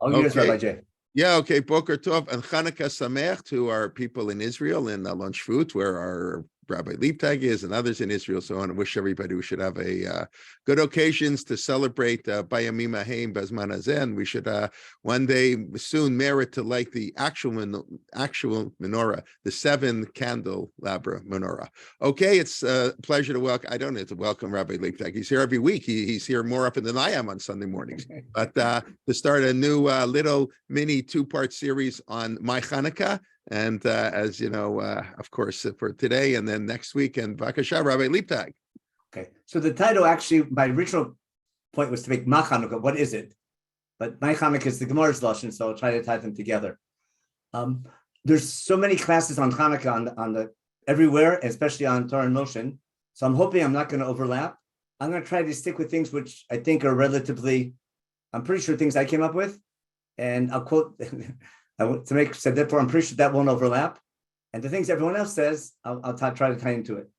All yours, Rabbi J. Yeah, okay. Boker Tov and Chanukah Sameach to our people in Israel in Alon Shvut, where our Rabbi Leibtag is, and others in Israel. So I want to wish everybody we should have a good occasions to celebrate Bayamim Haim Bazman Hazeh, and we should one day soon merit to light the actual menorah, the 7-candle labra menorah. Okay, it's a pleasure to welcome. I don't need to welcome Rabbi Leibtag. He's here every week. He's here more often than I am on Sunday mornings. But to start a new little mini 2-part series on my Chanukah. And as you know, of course, for today and then next week, and Vakasha, Rabbi Leibtag. Okay, so the title actually, my original point was to make Ma Chanukah. What is it? But my Chanukah is the Gemara's lashon, so I'll try to tie them together. There's so many classes on Chanukah on the everywhere, especially on Torah in Motion. So I'm hoping I'm not going to overlap. I'm going to try to stick with things which I think are relatively, I'm pretty sure things I came up with, and I'll quote. To make said therefore, I'm pretty sure that won't overlap, and the things everyone else says, I'll try to tie into it.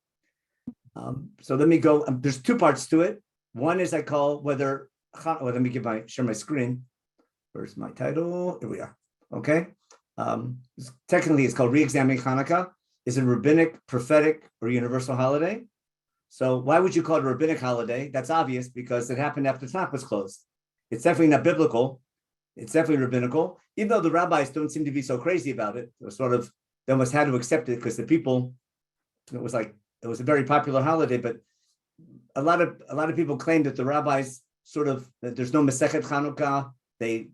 So let me go. There's 2 parts to it. One is I call whether. Well, let me share my screen. Where's my title? Here we are. Okay. Technically, it's called Re-examining Chanukah. Is it a rabbinic, prophetic, or universal holiday? So why would you call it a rabbinic holiday? That's obvious because it happened after Tanakh was closed. It's definitely not biblical. It's definitely rabbinical, even though the rabbis don't seem to be so crazy about it. They almost had to accept it because the people, it was a very popular holiday, but a lot of people claim that the rabbis that there's no Masechet Chanukah. They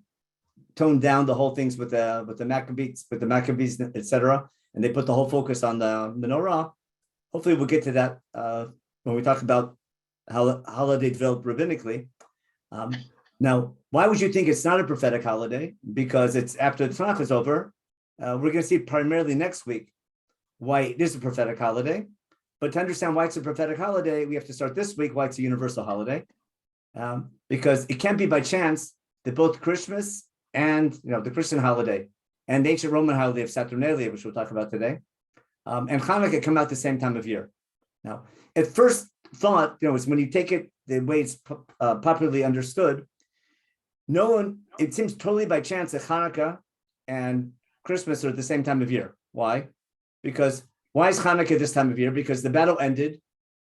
toned down the whole things with the Maccabees, etc., and they put the whole focus on the menorah. Hopefully, we'll get to that when we talk about how holiday developed rabbinically. Now, why would you think it's not a prophetic holiday? Because it's after the Tanakh is over. We're going to see primarily next week why it is a prophetic holiday. But to understand why it's a prophetic holiday, we have to start this week why it's a universal holiday. Because it can't be by chance that both Christmas and the Christian holiday and the ancient Roman holiday of Saturnalia, which we'll talk about today, and Chanukah come out the same time of year. Now, at first thought, is when you take it the way it's popularly understood, it seems totally by chance that Chanukah and Christmas are at the same time of year. Why? Because why is Chanukah this time of year? Because the battle ended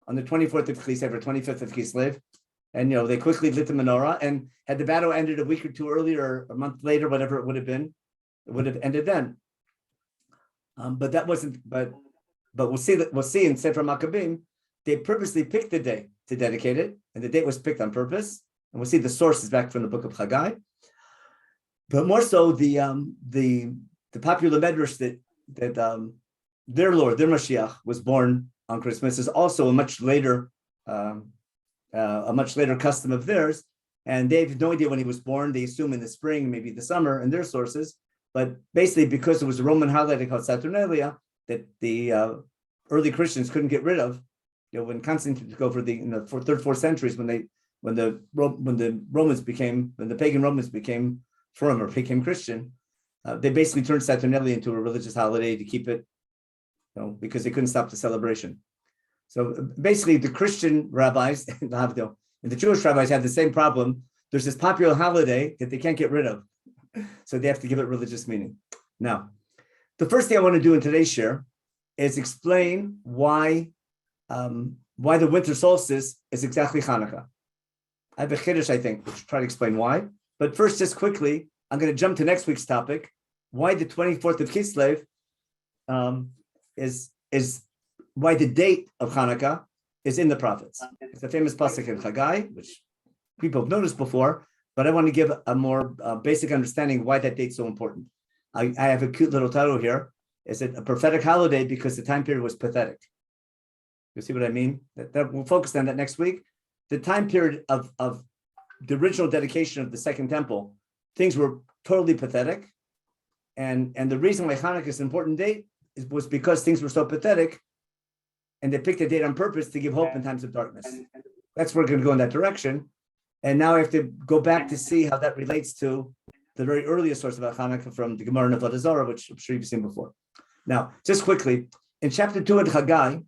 on the 24th of Kislev or 25th of Kislev, and they quickly lit the menorah. And had the battle ended a week or two earlier, or a month later, whatever it would have been, it would have ended then. But that wasn't. But we'll see in Sefer Maccabim, they purposely picked the day to dedicate it, and the date was picked on purpose. And we'll see the source is back from the book of Haggai. But more so, the popular medrash that their Lord, their Mashiach, was born on Christmas is also a much later custom of theirs. And they have no idea when he was born. They assume in the spring, maybe the summer, in their sources. But basically, because it was a Roman holiday called Saturnalia that the early Christians couldn't get rid of, when Constantine took over in the 3rd, 4th centuries, when the pagan Romans became firm or became Christian, they basically turned Saturnalia into a religious holiday to keep it, because they couldn't stop the celebration. So basically, the Christian rabbis and the Jewish rabbis had the same problem. There's this popular holiday that they can't get rid of, so they have to give it religious meaning. Now, the first thing I want to do in today's share is explain why the winter solstice is exactly Chanukah. I have a chiddush, I think, which will try to explain why. But first, just quickly, I'm going to jump to next week's topic, why the 24th of Kislev is why the date of Chanukah is in the prophets. It's a famous pasuk in Haggai, which people have noticed before, but I want to give a more basic understanding why that date's so important. I have a cute little title here. Is it a prophetic holiday because the time period was pathetic? You see what I mean? That we'll focus on that next week. The time period of the original dedication of the Second Temple, things were totally pathetic. And the reason why Chanukah is an important date was because things were so pathetic, and they picked a date on purpose to give hope in times of darkness. That's where we're going to go in that direction. And now I have to go back to see how that relates to the very earliest source about Chanukah from the Gemara in Avodah Zarah, which I'm sure you've seen before. Now, just quickly, in chapter 2 of Haggai,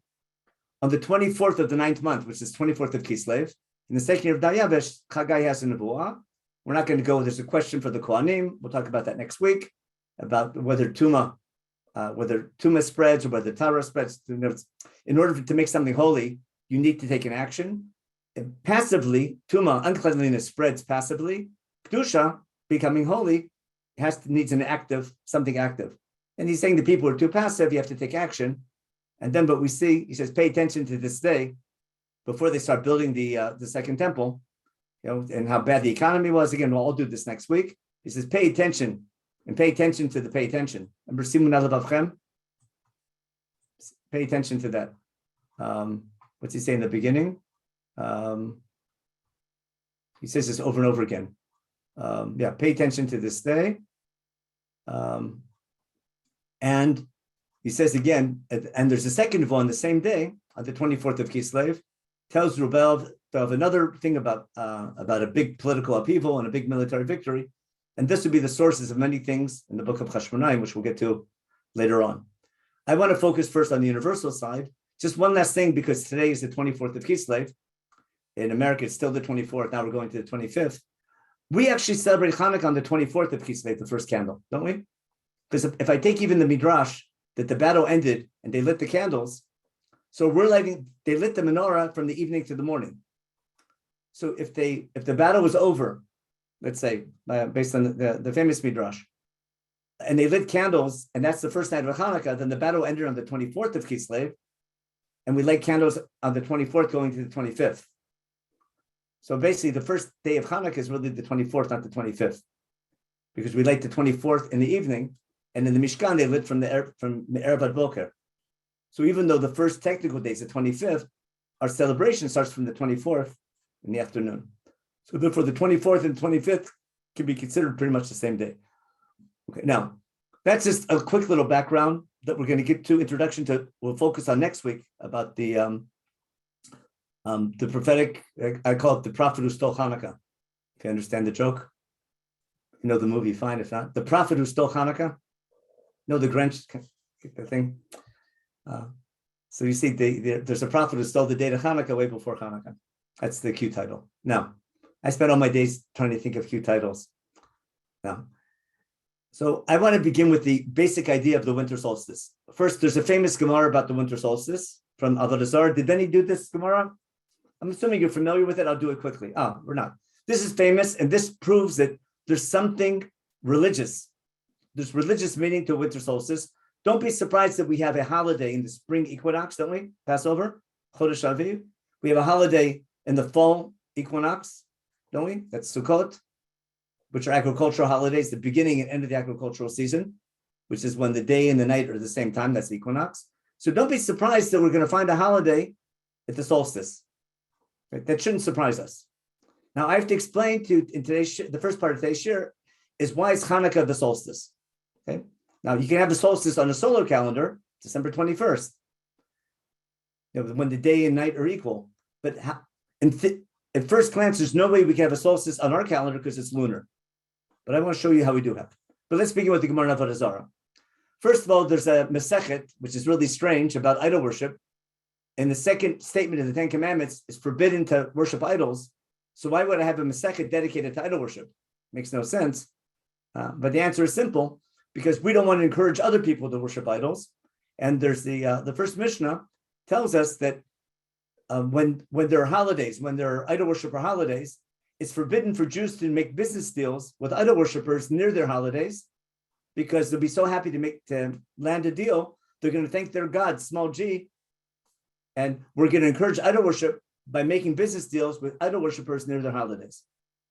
on the 24th of the 9th month, which is 24th of Kislev, in the second year of Daryavesh, Haggai has a nevuah, We're not going to go. There's a question for the Kohanim. We'll talk about that next week, about whether Tuma spreads or whether Tara spreads. In order to make something holy, you need to take an action. And passively, Tuma, uncleanliness, spreads passively. Kedusha, becoming holy, needs something active. And he's saying the people are too passive, you have to take action. And then what we see, he says, pay attention to this day, before they start building the second temple, and how bad the economy was. Again, we'll all do this next week. He says, pay attention, and pay attention to the pay attention. Remember, Simun Alevavchem? Pay attention to that. What's he say in the beginning? He says this over and over again. Pay attention to this day. And he says again, and there's a second of on the same day, on the 24th of Kislev, tells Rubel of another thing about a big political upheaval and a big military victory. And this would be the sources of many things in the book of Chashmonai, which we'll get to later on. I want to focus first on the universal side. Just one last thing, because today is the 24th of Kislev. In America, it's still the 24th. Now we're going to the 25th. We actually celebrate Chanukah on the 24th of Kislev, the first candle, don't we? Because if I take even the Midrash, that the battle ended and they lit the candles, so they lit the menorah from the evening to the morning. So if the battle was over, let's say, based on the famous Midrash, and they lit candles, and that's the first night of Chanukah, then the battle ended on the 24th of Kislev, and we light candles on the 24th going to the 25th. So basically, the first day of Chanukah is really the 24th, not the 25th, because we light the 24th in the evening, and in the Mishkan they lit from the Erev Ad Boker. So even though the first technical day is the 25th, our celebration starts from the 24th in the afternoon. So therefore, the 24th and 25th can be considered pretty much the same day. Okay, now that's just a quick little background that we're going to get to. Introduction to. We'll focus on next week about the prophetic. I call it the prophet who stole Hanukkah. If you understand the joke, you know the movie. Fine, if not, the prophet who stole Hanukkah. You know the Grinch, the thing. So you see, there's a prophet who stole the date of Hanukkah way before Hanukkah. That's the cute title. Now, I spent all my days trying to think of cute titles. Now, so I want to begin with the basic idea of the winter solstice. First, there's a famous Gemara about the winter solstice from Avodah Zarah. Did Benny do this Gemara? I'm assuming you're familiar with it. I'll do it quickly. We're not. This is famous, and this proves that there's something religious. There's religious meaning to winter solstice. Don't be surprised that we have a holiday in the spring equinox, don't we? Passover, Chodesh Aviv. We have a holiday in the fall equinox, don't we? That's Sukkot, which are agricultural holidays, the beginning and end of the agricultural season, which is when the day and the night are at the same time. That's the equinox. So don't be surprised that we're going to find a holiday at the solstice. Right? That shouldn't surprise us. Now, I have to explain to you in the first part of today's shir is why is Hanukkah the solstice? Okay. Now, you can have the solstice on a solar calendar, December 21st, when the day and night are equal. But at first glance, there's no way we can have a solstice on our calendar because it's lunar. But I want to show you how we do have. But let's begin with the Gemara of Avodah Zarah. First of all, there's a Masechet, which is really strange, about idol worship. And the second statement of the Ten Commandments is forbidden to worship idols. So why would I have a Masechet dedicated to idol worship? Makes no sense. But the answer is simple, because we don't want to encourage other people to worship idols. And there's the first Mishnah tells us that when there are holidays, when there are idol worshiper holidays, it's forbidden for Jews to make business deals with idol worshippers near their holidays, because they'll be so happy to land a deal. They're going to thank their God, small g, and we're going to encourage idol worship by making business deals with idol worshippers near their holidays.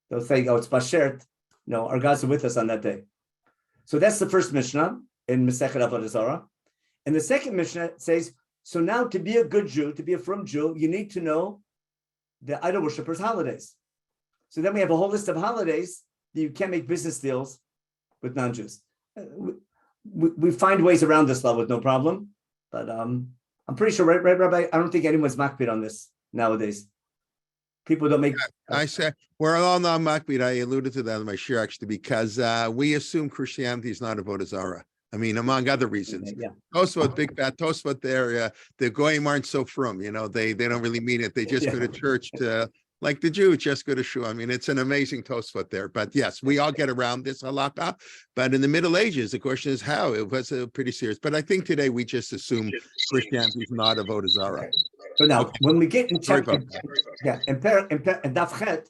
They'll say, it's Bashert, our gods are with us on that day. So that's the first Mishnah in Masechet Avodah Zarah. And the second Mishnah says, so now to be a good Jew, to be a frum Jew, you need to know the idol worshippers' holidays. So then we have a whole list of holidays that you can't make business deals with non-Jews. We find ways around this law with no problem, but I'm pretty sure, right, Rabbi? I don't think anyone's makbid on this nowadays. People don't make. I said we're all not makbid. I alluded to that in my shir actually, because we assume Christianity is not Avodah Zarah. I mean, among other reasons. Yeah. Tosfot, big fat Tosfot, the goyim aren't so frum. They don't really mean it. They just go to church to Like the Jew, just go to shul. I mean, it's an amazing Tosfot there. But yes, we all get around this halakha. But in the Middle Ages, the question is how. It was pretty serious. But I think today we just assume Christianity is not avodah zarah. Okay. So now, when we get in Sorry, chapter, in Daf Chet,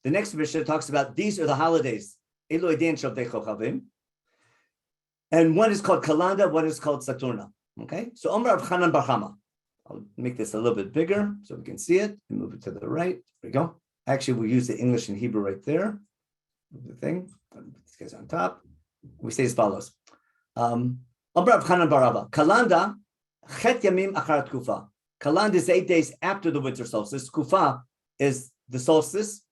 the next Mishnah talks about these are the holidays. Elu Edein Shavdei Chochavim. And one is called Kalanda, one is called Saturna. Okay, so Omer Rav Chanan bar Chama. I'll make this a little bit bigger so we can see it and move it to the right. There we go. Actually, we'll use the English and Hebrew right there. Move the thing. This guy's on top. We say as follows. Omer Rav Chanan bar Rava. Kalanda, Chet Yamim Acharat Kufa. Kalanda is 8 days after the winter solstice. Kufa is the solstice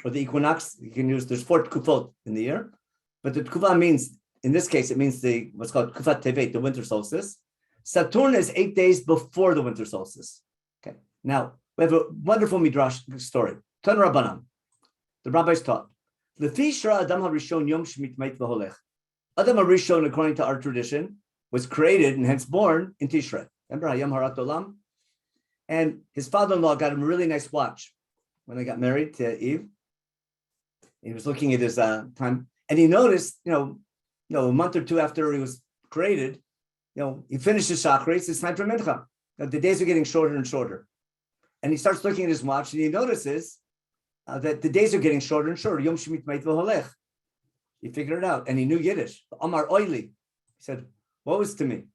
or the equinox. You can use, there's 4 kufot in the year. But the kufa means, in this case, it means what's called kufat tevet, the winter solstice. Saturn is 8 days before the winter solstice. Okay. Now, we have a wonderful midrash story. Tan Rabbanan. The rabbis taught. Lefi shra Adam HaRishon Yom Shemitmait V'holech. Adam HaRishon, according to our tradition, was created and hence born in Tishrei. Remember Hayam Harat Olam? And his father-in-law got him a really nice watch when they got married to Eve. He was looking at his time, and he noticed, a month or two after he was created, he finished his shachris. It's time for mincha. The days are getting shorter and shorter, and he starts looking at his watch, and he notices that the days are getting shorter and shorter. Yom Shemit Meit V'holech. He figured it out, and he knew Yiddish. Amar Oili. He said, "Woe is to me.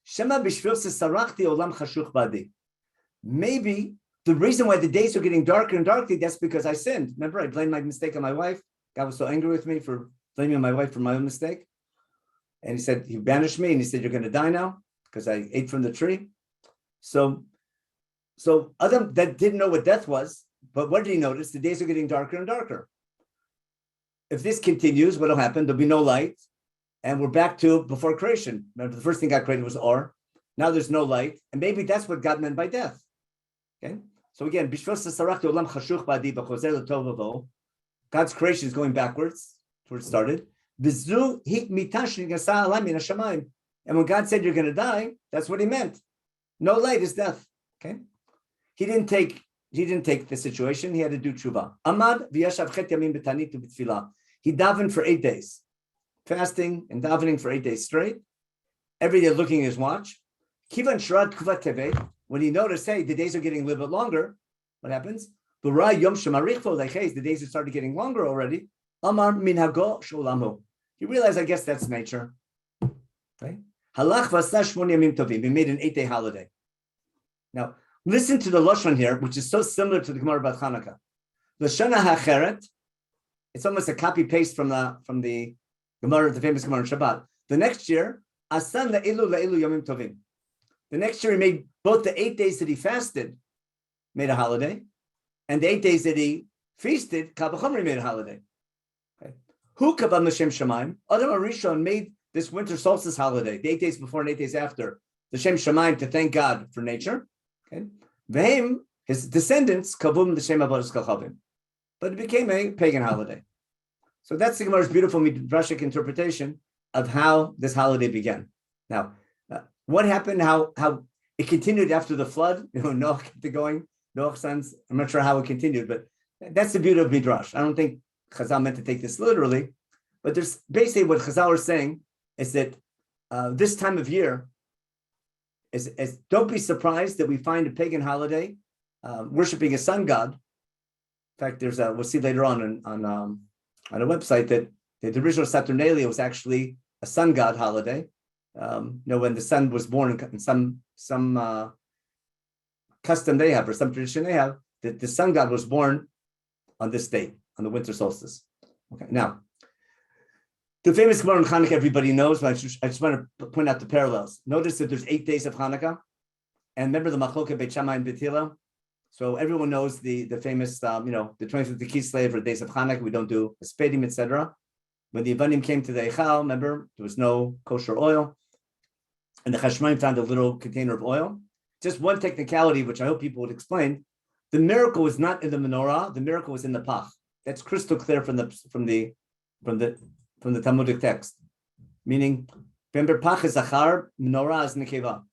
Shema b'shvil sesarachti olam chashuch badi." Maybe the reason why the days are getting darker and darker, that's because I sinned. Remember, I blamed my mistake on my wife. God was so angry with me for blaming my wife for my own mistake. And he said, he banished me, and he said, you're going to die now because I ate from the tree. So Adam that didn't know what death was, but what did he notice? The days are getting darker and darker. If this continues, what will happen? There'll be no light, and we're back to before creation. Remember, the first thing God created was Or. Now there's no light, and maybe that's what God meant by death. Okay, so again, God's creation is going backwards to where it started. And when God said you're going to die, that's what He meant. No light is death. Okay, He didn't take the situation. He had to do tshuva. He davened for 8 days, fasting and davening for 8 days straight. Every day looking at his watch. When he noticed, hey, the days are getting a little bit longer, what happens? The days have started getting longer already. He realized, I guess that's nature. Okay? He made an 8-day holiday. Now, listen to the Lashon here, which is so similar to the Gemara about Chanukah. Lashon ha'acheret, it's almost a copy-paste from the Gemara, the famous Gemara in Shabbat. The next year, Asan la'ilu yomim tovim. The next year, he made both the 8 days that he fasted, made a holiday, and the 8 days that he feasted, Kal V'chomer made a holiday. Okay. Hu kavam l'shem shamayim. Adam HaRishon made this winter solstice holiday, the 8 days before and 8 days after, the Shem Shamayim, to thank God for nature. Okay. V'hem, his descendants, kavum l'shem avodas kochavim. But it became a pagan holiday. So that's the Gemara's beautiful midrashic interpretation of how this holiday began. Now, what happened? How it continued after the flood? Noah kept it going. Noah's sons. I'm not sure how it continued, but that's the beauty of midrash. I don't think Chazal meant to take this literally, but there's basically what Chazal are saying is that this time of year is don't be surprised that we find a pagan holiday worshiping a sun god. In fact, we'll see later on a website that the original Saturnalia was actually a sun god holiday. When the sun was born, in some custom they have or some tradition they have, that the sun god was born on this date, on the winter solstice. Okay, now the famous Gemara in Chanukah everybody knows, but I just want to point out the parallels. Notice that there's 8 days of Chanukah, and remember the Machloket Beit Shammai and Beit Hillel. So everyone knows the famous, the 25th of Kislev or days of Chanukah. We don't do espedim, etc. When the Yevanim came to the Eichal, remember there was no kosher oil, and the Chashmonaim found a little container of oil. Just one technicality, which I hope people would explain: the miracle was not in the menorah; the miracle was in the pach. That's crystal clear from the Talmudic text. Meaning, remember, pach is zachar, menorah is nekeva.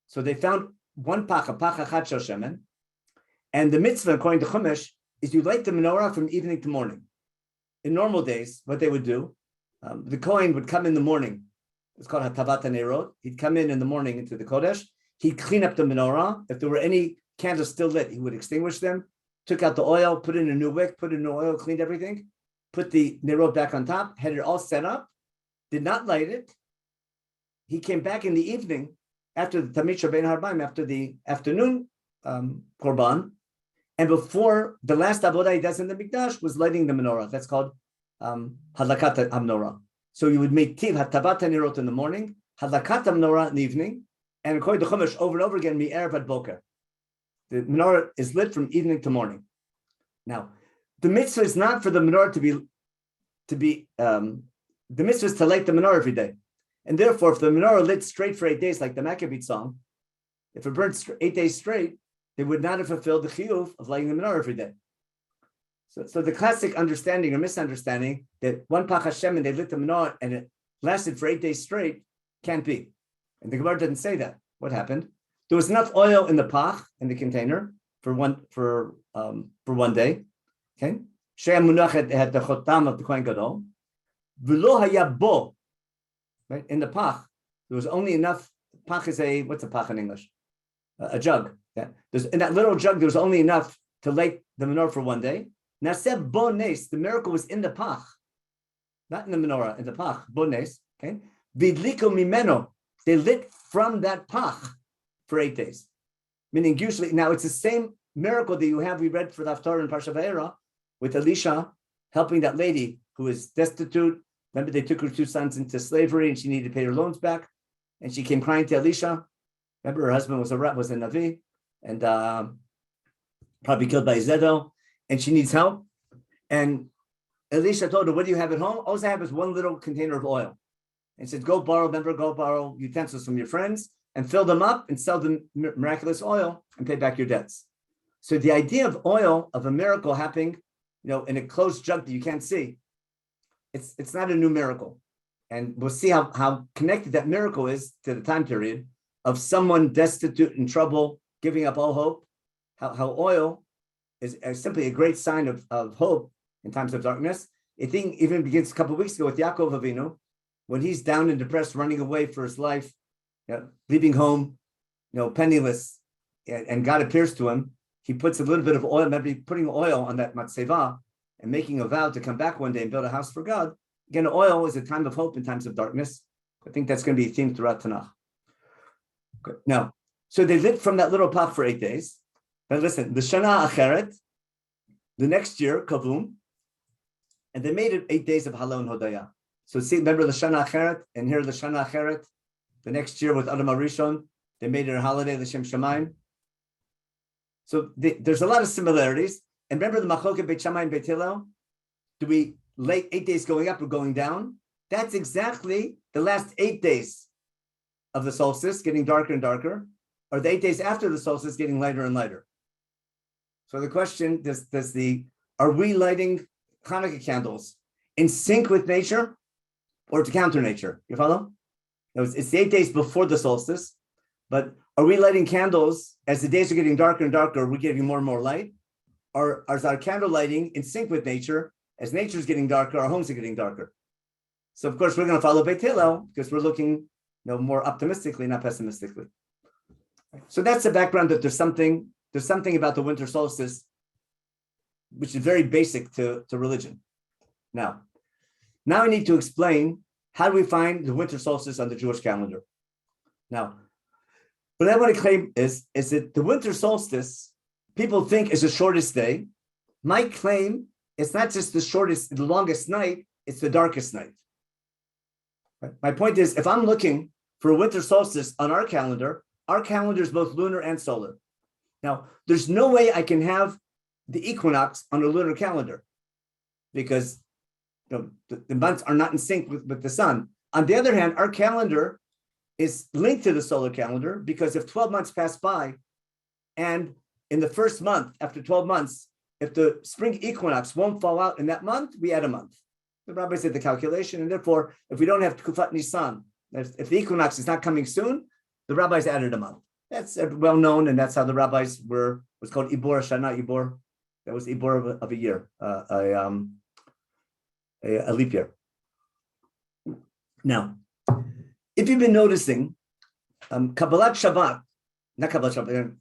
So they found one pach, a pach achad shel shemen, and the mitzvah, according to Chumash, is you light the menorah from evening to morning. In normal days, what they would do, the Kohen would come in the morning. It's called Hatavat HaNerot. He'd come in the morning into the Kodesh. He'd clean up the menorah. If there were any candles still lit, he would extinguish them, took out the oil, put in a new wick, put in new oil, cleaned everything, put the Nerot back on top, had it all set up, did not light it. He came back in the evening after the Tamid Shebein Harbaim, after the afternoon Korban, and before the last avodah he does in the Mikdash was lighting the menorah. That's called Hadlakat HaMenorah. So you would make Tiv Hatavat HaNerot in the morning, Hadlakat HaMenorah in the evening, and according to Chumash, over and over again, Mi'erev ad Boker. The menorah is lit from evening to morning. Now, the mitzvah is not for the menorah the mitzvah is to light the menorah every day. And therefore, if the menorah lit straight for 8 days, like the Maccabee song, if it burned 8 days straight, they would not have fulfilled the chiyuv of lighting the menorah every day. So the classic understanding or misunderstanding that one Pach Hashem and they lit the menorah and it lasted for 8 days straight can't be. And the Gemara didn't say that. What happened? There was enough oil in the Pach, in the container, for one day. Okay? Shea Munach had the chotam of the Kohen Gadol. V'lo haya bo. Right? In the Pach, there was only enough. Pach is what's a Pach in English? A jug. Yeah. In that little jug, there was only enough to light the menorah for 1 day. Naseh bo nes, the miracle was in the Pach, not in the menorah, in the Pach, bo nes. Okay? Vidliko mimeno, they lit from that Pach for 8 days. Meaning usually, now it's the same miracle that we read for the Haftarah in Parsha Vayera, with Elisha helping that lady who was destitute. Remember, they took her 2 sons into slavery and she needed to pay her loans back. And she came crying to Elisha. Remember, her husband was a Navi and probably killed by Zedo. And she needs help. And Elisha told her, what do you have at home? All I have is 1 little container of oil. And said, go borrow utensils from your friends and fill them up and sell the miraculous oil and pay back your debts. So the idea of oil, of a miracle happening, in a closed jug that you can't see, it's not a new miracle. And we'll see how connected that miracle is to the time period of someone destitute, in trouble, giving up all hope, how oil is simply a great sign of hope in times of darkness. I think even begins a couple of weeks ago with Yaakov Avinu, when he's down and depressed, running away for his life, leaving home, penniless, and God appears to him. He puts a little bit of oil, maybe putting oil on that matzeva and making a vow to come back one day and build a house for God. Again, oil is a time of hope in times of darkness. I think that's going to be a theme throughout Tanakh. Okay. Now, so they lived from that little Pach for 8 days. But listen, the Shana Acheret, the next year, Kavum, and they made it 8 days of Halon Hodaya. So see, remember the Shana Acheret, and here the Shana Acheret, the next year with Adam Arishon, they made it a holiday, the Shem Shamayim. So there's a lot of similarities. And remember the Machloket Beit Shammai and Beit Hillel? Do we late 8 days going up or going down? That's exactly the last 8 days of the solstice, getting darker and darker, or the 8 days after the solstice getting lighter and lighter. So the question, are we lighting Hanukkah candles in sync with nature or to counter nature? You follow? It's the 8 days before the solstice, but are we lighting candles as the days are getting darker and darker? Are we getting more and more light? Or is our candle lighting in sync with nature? As nature is getting darker, our homes are getting darker. So of course we're going to follow Beit Hillel because we're looking, more optimistically, not pessimistically. So that's the background, that there's something about the winter solstice which is very basic to religion. Now I need to explain how do we find the winter solstice on the Jewish calendar. Now, what I want to claim is that the winter solstice, people think is the shortest day. My claim, it's not just the longest night, it's the darkest night. Right? My point is, if I'm looking for a winter solstice on our calendar is both lunar and solar. Now, there's no way I can have the equinox on a lunar calendar because the months are not in sync with the sun. On the other hand, our calendar is linked to the solar calendar because if 12 months pass by and in the first month, after 12 months, if the spring equinox won't fall out in that month, we add a month. The Rabbi said the calculation, and therefore, if we don't have Tkufat Nisan, if the equinox is not coming soon, the rabbis added a month. That's well known, and that's how the rabbis was called Ibor Shana Ibor. That was Ibor of a year, a leap year. Now, if you've been noticing, Kabbalat Shabbat, not Kabbalat Shabbat,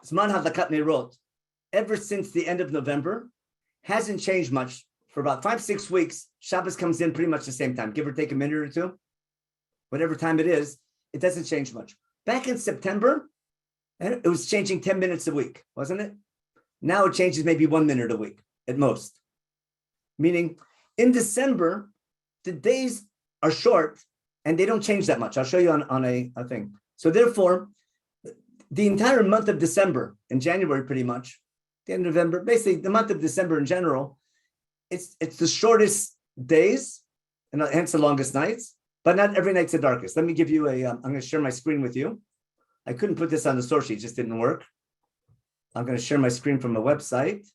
Zman Hadlakat Nerot, ever since the end of November, hasn't changed much. For about 5-6 weeks, Shabbos comes in pretty much the same time, give or take a minute or two. Whatever time it is, it doesn't change much. Back in September, it was changing 10 minutes a week, wasn't it? Now it changes maybe 1 minute a week at most. Meaning in December, the days are short and they don't change that much. I'll show you on a thing. So therefore, the entire month of December and January pretty much, the end of November, basically the month of December in general, it's the shortest days and hence the longest nights, but not every night's the darkest. Let me give you I'm going to share my screen with you. I couldn't put this on the source sheet, it just didn't work. I'm going to share my screen from a website.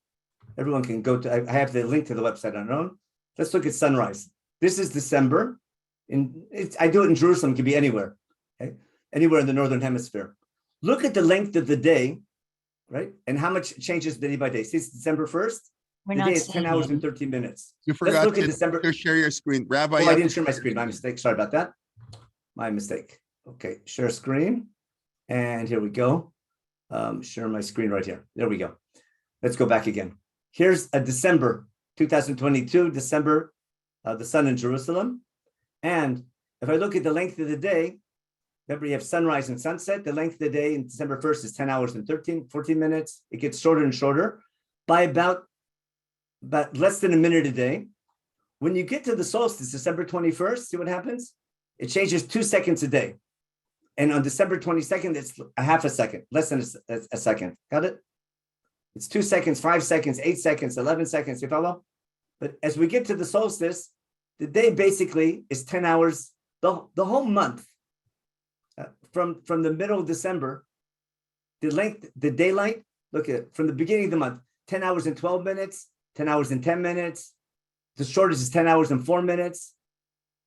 Everyone can go to, I have the link to the website on their own. Let's look at sunrise. This is December. I do it in Jerusalem, it can be anywhere, okay? Anywhere in the Northern Hemisphere. Look at the length of the day, right? And how much it changes day by day. See, it's December 1st. The day is 10 hours and 13 minutes. You forgot look at December. to share your screen. Rabbi. Oh, I didn't share my screen. My mistake. Sorry about that. My mistake. Okay, share screen. And here we go. Share my screen right here. There we go. Let's go back again. Here's a December 2022, December, the sun in Jerusalem. And if I look at the length of the day, remember you have sunrise and sunset. The length of the day in December 1st is 10 hours and 14 minutes. It gets shorter and shorter by about less than a minute a day. When you get to the solstice, December 21st, see what happens? It changes 2 seconds a day. And on December 22nd, it's a half a second, less than a second. Got it? It's 2 seconds, 5 seconds, 8 seconds, 11 seconds, you follow? But as we get to the solstice, the day basically is 10 hours, the whole month. From the middle of December, the length, the daylight, look at from the beginning of the month, 10 hours and 12 minutes, 10 hours and 10 minutes. The shortest is 10 hours and 4 minutes.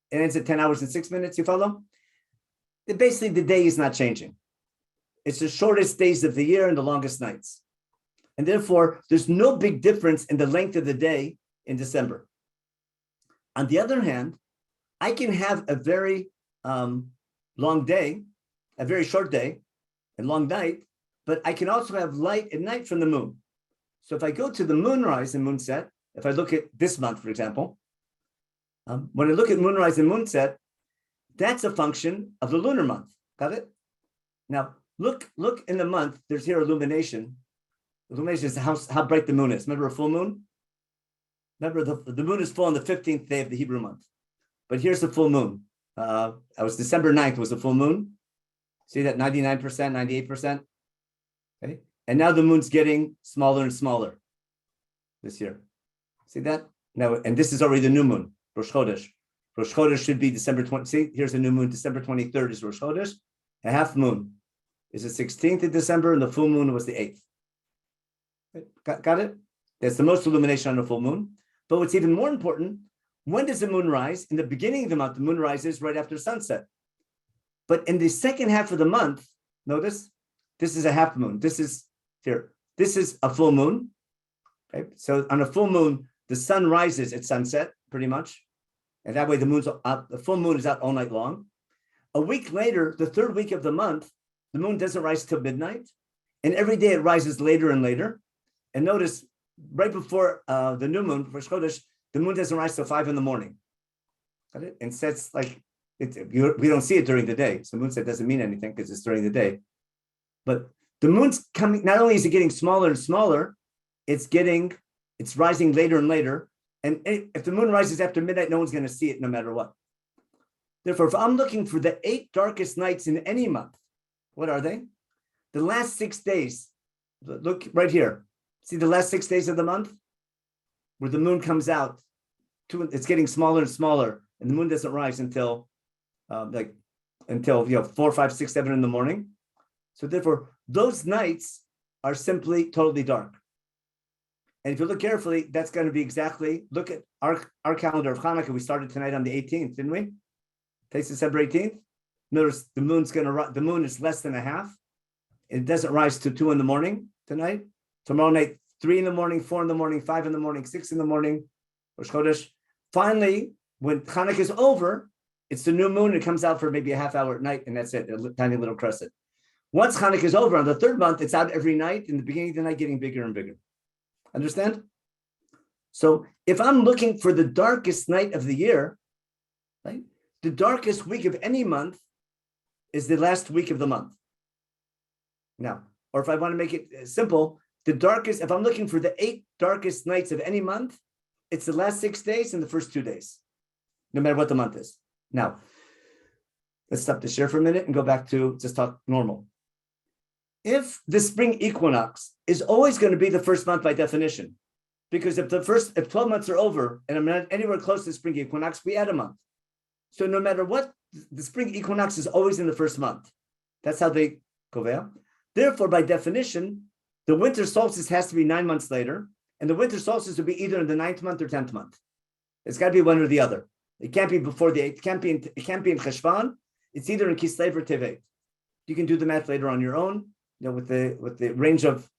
It ends at 10 hours and 6 minutes, you follow? Basically, the day is not changing. It's the shortest days of the year and the longest nights. And therefore, there's no big difference in the length of the day in December. On the other hand, I can have a very long day, a very short day, and long night, but I can also have light at night from the moon. So if I go to the moonrise and moonset, if I look at this month, for example, when I look at moonrise and moonset, that's a function of the lunar month. Got it? Now, look in the month, there's here illumination. Illumination is how bright the moon is. Remember a full moon? Remember the moon is full on the 15th day of the Hebrew month. But here's the full moon. It was December 9th was the full moon. See that 99%, 98%? Okay. And now the moon's getting smaller and smaller this year. See that? Now, and this is already the new moon, Rosh Chodesh. Rosh Chodesh should be December 20. See, here's the new moon. December 23rd is Rosh Chodesh. A half moon is the 16th of December, and the full moon was the 8th. Got it? That's the most illumination on a full moon. But what's even more important, when does the moon rise? In the beginning of the month, the moon rises right after sunset. But in the second half of the month, notice, this is a half moon. This is here. This is a full moon. Okay? So on a full moon, the sun rises at sunset, pretty much. And that way the full moon is out all night long. A week later, the third week of the month, the moon doesn't rise till midnight. And every day it rises later and later. And notice, right before the new moon, Rosh Chodesh, the moon doesn't rise till 5 a.m. Got it? And sets like, we don't see it during the day. So moonset doesn't mean anything because it's during the day. But the moon's coming, not only is it getting smaller and smaller, it's rising later and later. And if the moon rises after midnight, no one's going to see it no matter what. Therefore, if I'm looking for the 8 darkest nights in any month, what are they? The last 6 days. Look right here. See the last 6 days of the month? Where the moon comes out. It's getting smaller and smaller. And the moon doesn't rise until 4, 5, 6, 7 in the morning. So therefore, those nights are simply totally dark. And if you look carefully, that's going to be exactly, look at our calendar of Chanukah. We started tonight on the 18th, didn't we? Today's December 18th. Notice the moon is less than a half. It doesn't rise to 2 in the morning tonight. Tomorrow night, 3 in the morning, 4 in the morning, 5 in the morning, 6 in the morning, Rosh Chodesh. Finally, when Chanukah is over, it's the new moon. It comes out for maybe a half hour at night, and that's it, a tiny little crescent. Once Chanukah is over, on the third month, it's out every night. In the beginning of the night, getting bigger and bigger. Understand? So if I'm looking for the darkest night of the year, right, the darkest week of any month is the last week of the month. Now, or if I want to make it simple, the darkest, if I'm looking for the 8 darkest nights of any month, it's the last 6 days and the first 2 days, no matter what the month is. Now, let's stop the share for a minute and go back to just talk normal. If the spring equinox is always going to be the first month by definition, because if 12 months are over and I'm not anywhere close to the spring equinox, we add a month. So no matter what, the spring equinox is always in the first month. That's how they go there. Therefore, by definition, the winter solstice has to be 9 months later, and the winter solstice will be either in the 9th month or 10th month. It's got to be one or the other. It can't be before the 8th. It can't be in Cheshvan. It's either in Kislev or Tevet. You can do the math later on your own, with the range of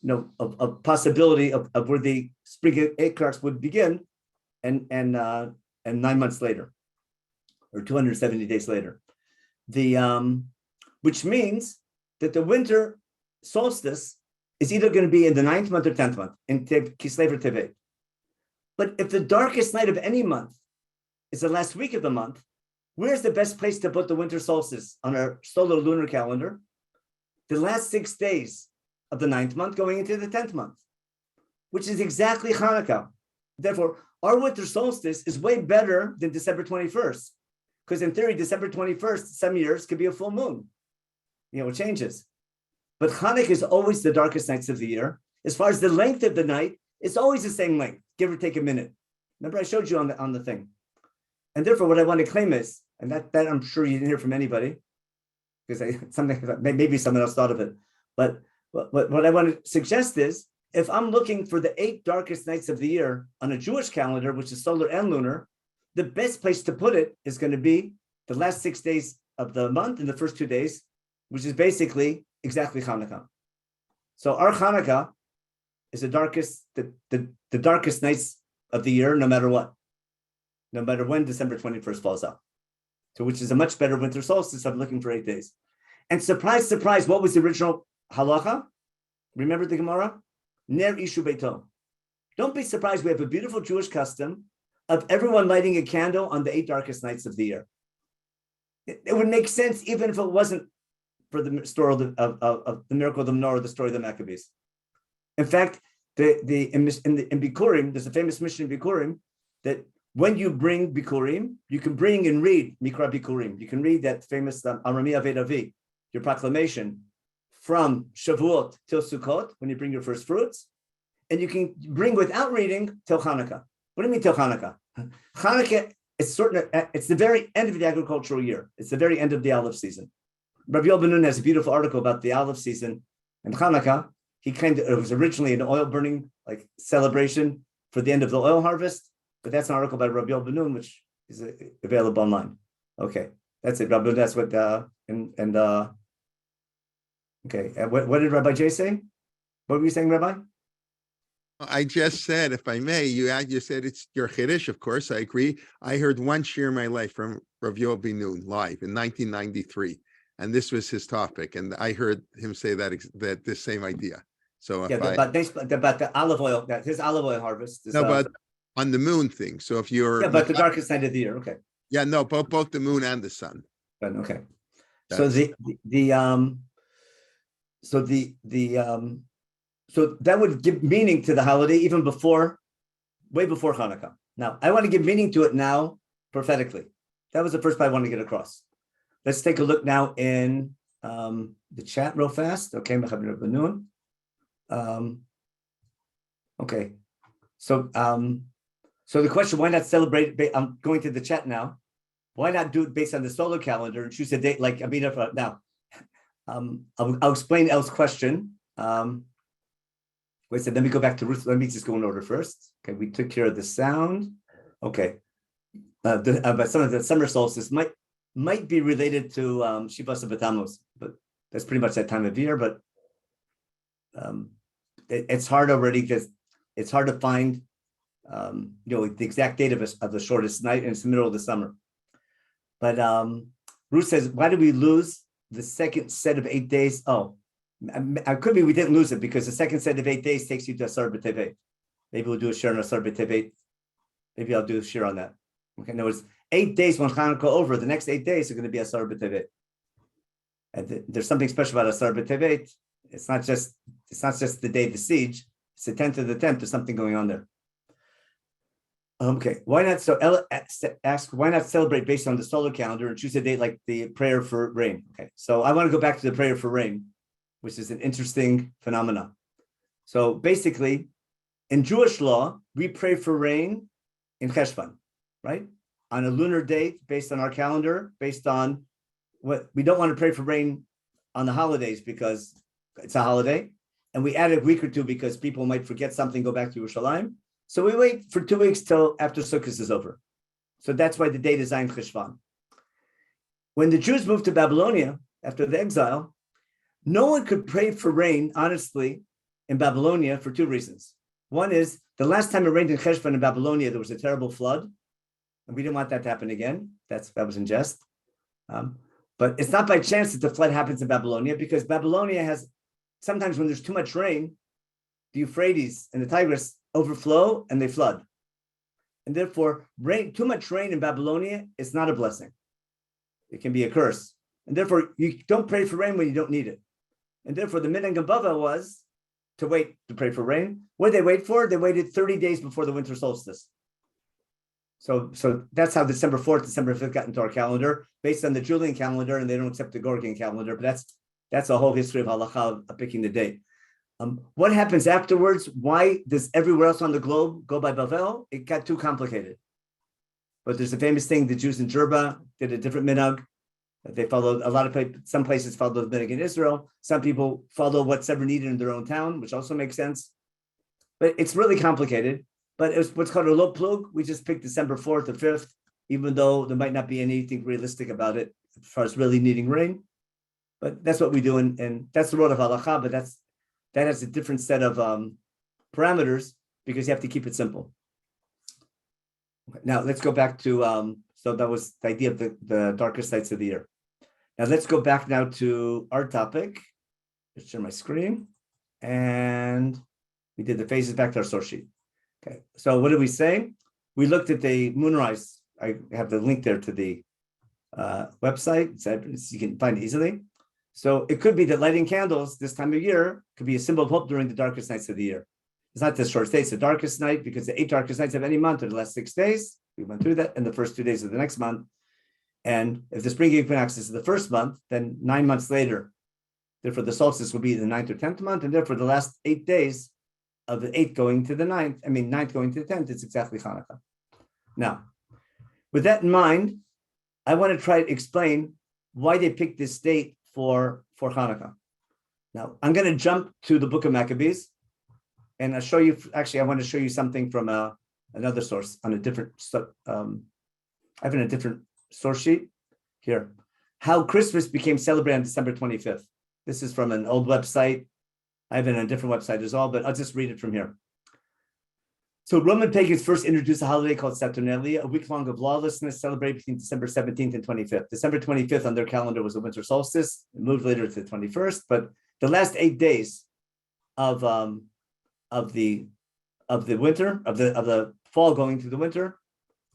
of possibility of where the spring equinox would begin, and 9 months later, or 270 days later, which means that the winter solstice is either going to be in the 9th month or 10th month in Kislev or Tevet. But if the darkest night of any month is the last week of the month, where's the best place to put the winter solstice on our solar lunar calendar? The last 6 days of the 9th month going into the 10th month, which is exactly Chanukah. Therefore, our winter solstice is way better than December 21st, because in theory, December 21st, some years could be a full moon. It changes. But Chanukah is always the darkest nights of the year. As far as the length of the night, it's always the same length, give or take a minute. Remember, I showed you on the thing. And therefore, what I want to claim is, and that I'm sure you didn't hear from anybody, because maybe someone else thought of it. But what I want to suggest is, if I'm looking for the 8 darkest nights of the year on a Jewish calendar, which is solar and lunar, the best place to put it is going to be the last 6 days of the month and the first 2 days, which is basically exactly Chanukah. So our Chanukah is the darkest nights of the year, no matter what, no matter when December 21st falls out. So which is a much better winter solstice. I'm looking for 8 days. And surprise, surprise, what was the original halacha? Remember the Gemara? Ner ishu beito. Don't be surprised. We have a beautiful Jewish custom of everyone lighting a candle on the 8 darkest nights of the year. It would make sense even if it wasn't for the story of the miracle of the menorah, or the story of the Maccabees. In fact, in Bikurim, there's a famous mission in Bikurim that when you bring Bikurim, you can bring and read Mikra Bikurim. You can read that famous Arami Aved Avi, your proclamation, from Shavuot till Sukkot, when you bring your first fruits, and you can bring without reading till Chanukah. What do you mean till Chanukah? Chanukah is it's the very end of the agricultural year. It's the very end of the olive season. Rabbi Ben has a beautiful article about the olive season and Chanukah. He claimed that it was originally an oil burning celebration for the end of the oil harvest, but that's an article by Rabbi Ben, which is available online. Okay, that's it. Rabbi, that's what okay. What did Rabbi Jay say? What were you saying, Rabbi? I just said, if I may, you said it's your Chiddush. Of course, I agree. I heard one shir in my life from Rabbi Ben live in 1993. And this was his topic, and I heard him say that this same idea. So about the olive oil, his olive oil harvest. But on the moon thing. So if you're but the darkest night of the year, okay. Yeah, no, both the moon and the sun. Okay. So so that would give meaning to the holiday even way before Hanukkah. Now I want to give meaning to it now prophetically. That was the first part I want to get across. Let's take a look now in the chat real fast. Okay, okay. So the question: why not celebrate? I'm going to the chat now. Why not do it based on the solar calendar and choose a date like now? I'll explain El's question. Wait a second. Let me go back to Ruth. Let me just go in order first. Okay, we took care of the sound. Okay, but some of the summer solstice might be related to Shivas B'Tammuz, but that's pretty much that time of year. But it's hard already because it's hard to find, the exact date of the shortest night, and it's the middle of the summer. But Ruth says, why did we lose the second set of 8 days? Oh, it could be we didn't lose it because the second set of 8 days takes you to Asar B'Tevet. Maybe we'll do a share on Asar B'Tevet. Maybe I'll do a share on that. Okay, in other words, 8 days when Chanukah over, the next 8 days are going to be Asar B'Tevet. And there's something special about Asar B'Tevet. It's not just the day of the siege. It's the 10th of the 10th. There's something going on there. Okay, why not? So Ella asked, why not celebrate based on the solar calendar and choose a date like the prayer for rain? Okay, so I want to go back to the prayer for rain, which is an interesting phenomenon. So basically, in Jewish law, we pray for rain in Cheshvan, right? On a lunar date, based on our calendar, based on what we don't want to pray for rain on the holidays because it's a holiday, and we add a week or two because people might forget something, go back to Yerushalayim. So we wait for 2 weeks till after Sukkot is over. So that's why the date is Zayin Cheshvan. When the Jews moved to Babylonia after the exile, no one could pray for rain, honestly, in Babylonia for 2 reasons. One is the last time it rained in Cheshvan in Babylonia, there was a terrible flood, and we didn't want that to happen again. That was in jest. But it's not by chance that the flood happens in Babylonia, because Babylonia has, sometimes when there's too much rain, the Euphrates and the Tigris overflow and they flood. And therefore, too much rain in Babylonia is not a blessing. It can be a curse. And therefore, you don't pray for rain when you don't need it. And therefore, the minhag of Bava was to wait to pray for rain. What did they wait for? They waited 30 days before the winter solstice. So that's how December 4th, December 5th got into our calendar, based on the Julian calendar, and they don't accept the Gorgian calendar. But that's a whole history of halacha of picking the date. What happens afterwards? Why does everywhere else on the globe go by Bavel? It got too complicated. But there's a famous thing: the Jews in Jerba did a different minhag. They followed some places followed the minhag in Israel. Some people follow what's ever needed in their own town, which also makes sense. But it's really complicated. But it's what's called a lo plug. We just picked December 4th or 5th, even though there might not be anything realistic about it as far as really needing rain. But that's what we do, and that's the road of halacha. But that has a different set of parameters because you have to keep it simple. Okay, now let's go back to, so that was the idea of the darkest nights of the year. Now let's go back now to our topic. Let's share my screen. And we did the phases back to our source sheet. Okay, so what did we say? We looked at the moonrise. I have the link there to the website, so you can find it easily. So it could be that lighting candles this time of year could be a symbol of hope during the darkest nights of the year. It's not the short day, it's the darkest night, because the 8 darkest nights of any month are the last 6 days. We went through that, and the first 2 days of the next month. And if the spring equinox is the first month, then 9 months later, therefore the solstice will be the 9th or 10th month, and therefore the last 8 days of the 8th going to the 9th, 9th going to the 10th, it's exactly Chanukah. Now, with that in mind, I want to try to explain why they picked this date for Chanukah. Now, I'm going to jump to the book of Maccabees, and I'll show you, actually, I want to show you something from another source on a different, I have in a different source sheet here, how Christmas became celebrated on December 25th. This is from an old website. I have it on a different website as well, but I'll just read it from here. So Roman pagans first introduced a holiday called Saturnalia, a week long of lawlessness celebrated between December 17th and 25th. December 25th on their calendar was the winter solstice. It moved later to the 21st, but the last 8 days of the winter, of the fall going to the winter,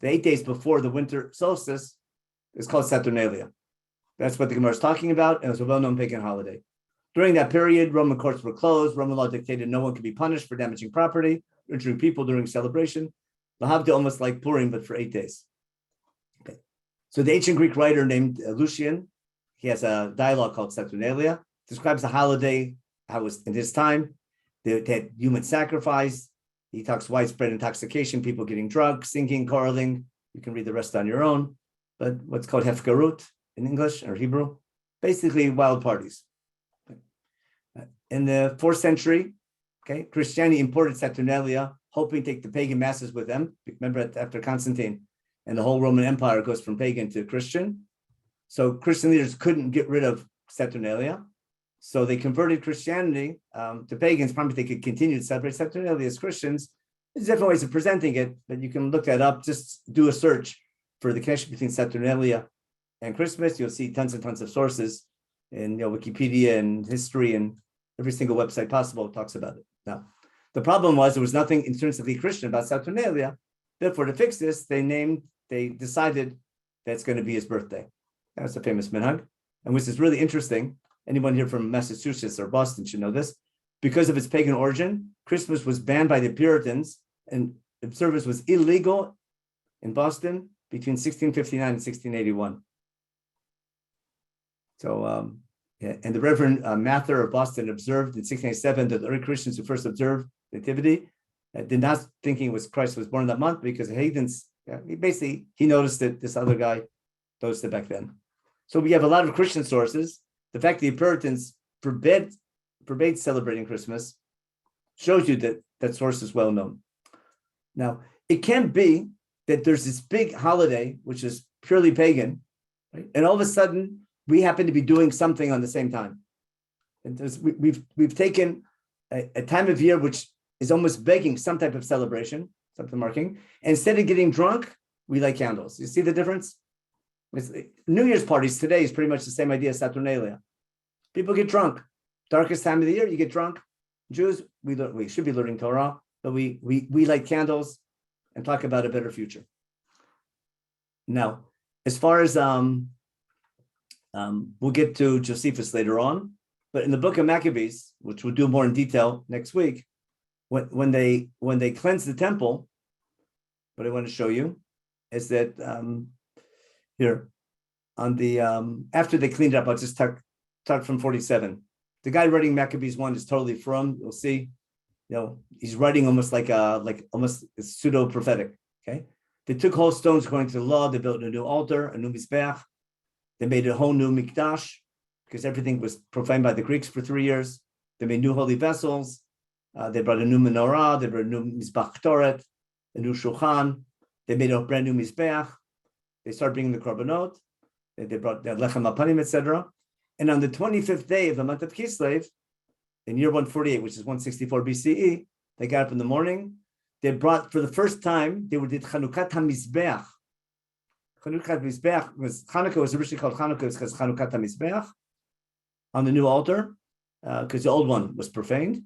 the 8 days before the winter solstice is called Saturnalia. That's what the Gemara is talking about, and it was a well-known pagan holiday. During that period, Roman courts were closed. Roman law dictated no one could be punished for damaging property, injuring people during celebration. Lahavdil, almost like Purim, but for 8 days. Okay. So the ancient Greek writer named Lucian, he has a dialogue called Saturnalia, describes the holiday, how it was in his time. They had human sacrifice. He talks widespread intoxication, people getting drunk, singing, quarreling. You can read the rest on your own. But what's called hefkarut in English or Hebrew, basically wild parties. In the 4th century, okay, Christianity imported Saturnalia, hoping to take the pagan masses with them. Remember, after Constantine, and the whole Roman Empire goes from pagan to Christian. So Christian leaders couldn't get rid of Saturnalia. So they converted Christianity to pagans, probably they could continue to celebrate Saturnalia as Christians. There's different ways of presenting it, but you can look that up. Just do a search for the connection between Saturnalia and Christmas. You'll see tons and tons of sources in Wikipedia and history, and every single website possible talks about it. Now, the problem was there was nothing intrinsically Christian about Saturnalia. Therefore, to fix this, they decided that it's going to be his birthday. That's a famous minhag, and which is really interesting. Anyone here from Massachusetts or Boston should know this. Because of its pagan origin, Christmas was banned by the Puritans, and observance was illegal in Boston between 1659 and 1681. So, and the Reverend Mather of Boston observed in 1687 that the early Christians who first observed nativity did not thinking it was Christ was born that month because the heathens, he noticed it. This other guy noticed it back then. So we have a lot of Christian sources. The fact that the Puritans forbade celebrating Christmas shows you that that source is well known. Now, it can be that there's this big holiday, which is purely pagan, right? And all of a sudden, we happen to be doing something on the same time. And we've taken a time of year which is almost begging some type of celebration, something marking. And instead of getting drunk, we light candles. You see the difference? New Year's parties today is pretty much the same idea as Saturnalia. People get drunk. Darkest time of the year, you get drunk. Jews, we should be learning Torah, but we light candles and talk about a better future. Now, as far as we'll get to Josephus later on, but in the book of Maccabees, which we'll do more in detail next week, when they cleanse the temple, what I want to show you is that here on the after they cleaned it up, I'll just talk from 47. The guy writing Maccabees 1 is totally from. You'll see, he's writing almost like almost pseudo prophetic. Okay, they took whole stones according to the law. They built a new altar, a new mizbeach. They made a whole new mikdash because everything was profaned by the Greeks for 3 years. They made new holy vessels. They brought a new menorah. They brought a new mizbach toret, a new shulchan. They made a brand new mizbeach. They started bringing the korbanot. They brought the lechem apanim, etc. And on the 25th day of the month of Kislev, in year 148, which is 164 BCE, they got up in the morning. They brought, for the first time, they did Chanukah HaMizbeach. Chanukah HaMizbeach Chanukah was originally called Chanukah because Chanukah HaMizbeach on the new altar, because the old one was profaned.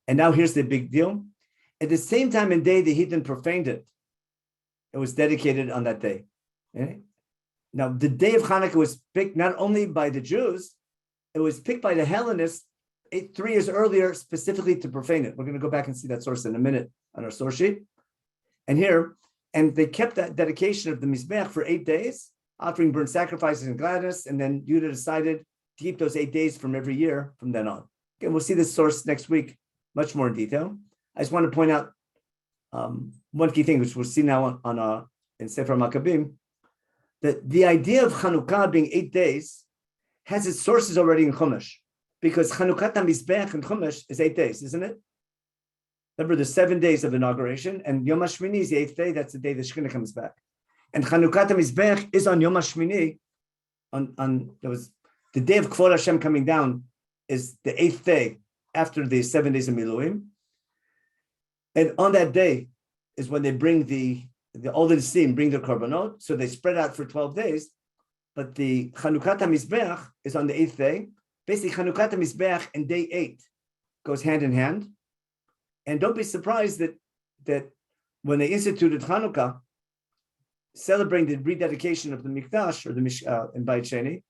And now here's the big deal. At the same time and day the heathen profaned it, it was dedicated on that day. Okay? Now, the day of Hanukkah was picked not only by the Jews, it was picked by the Hellenists 3 years earlier, specifically to profane it. We're going to go back and see that source in a minute on our source sheet. And they kept that dedication of the Mizbeach for 8 days, offering burnt sacrifices and gladness. And then Judah decided to keep those 8 days from every year from then on. Okay, we'll see this source next week, much more in detail. I just want to point out one key thing, which we'll see now in Sefer Maccabim, that the idea of Chanukah being 8 days has its sources already in Chumash, because Chanukah HaMizbeach in Chumash is 8 days, isn't it? Remember, there's 7 days of inauguration, and Yom HaShmini is the 8th day. That's the day the Shekhinah comes back. And Chanukah HaMizbeach is on Yom HaShmini. There was the day of Kvod Hashem coming down is the 8th day after the 7 days of Miluim. And on that day is when they bring all the Nisim bring their korbanot, so they spread out for 12 days. But the Chanukah HaMizbeach is on the 8th day. Basically, Chanukah HaMizbeach and day 8 goes hand in hand. And don't be surprised that when they instituted Chanukah, celebrating the rededication of the Mikdash or the in Bayit Sheni,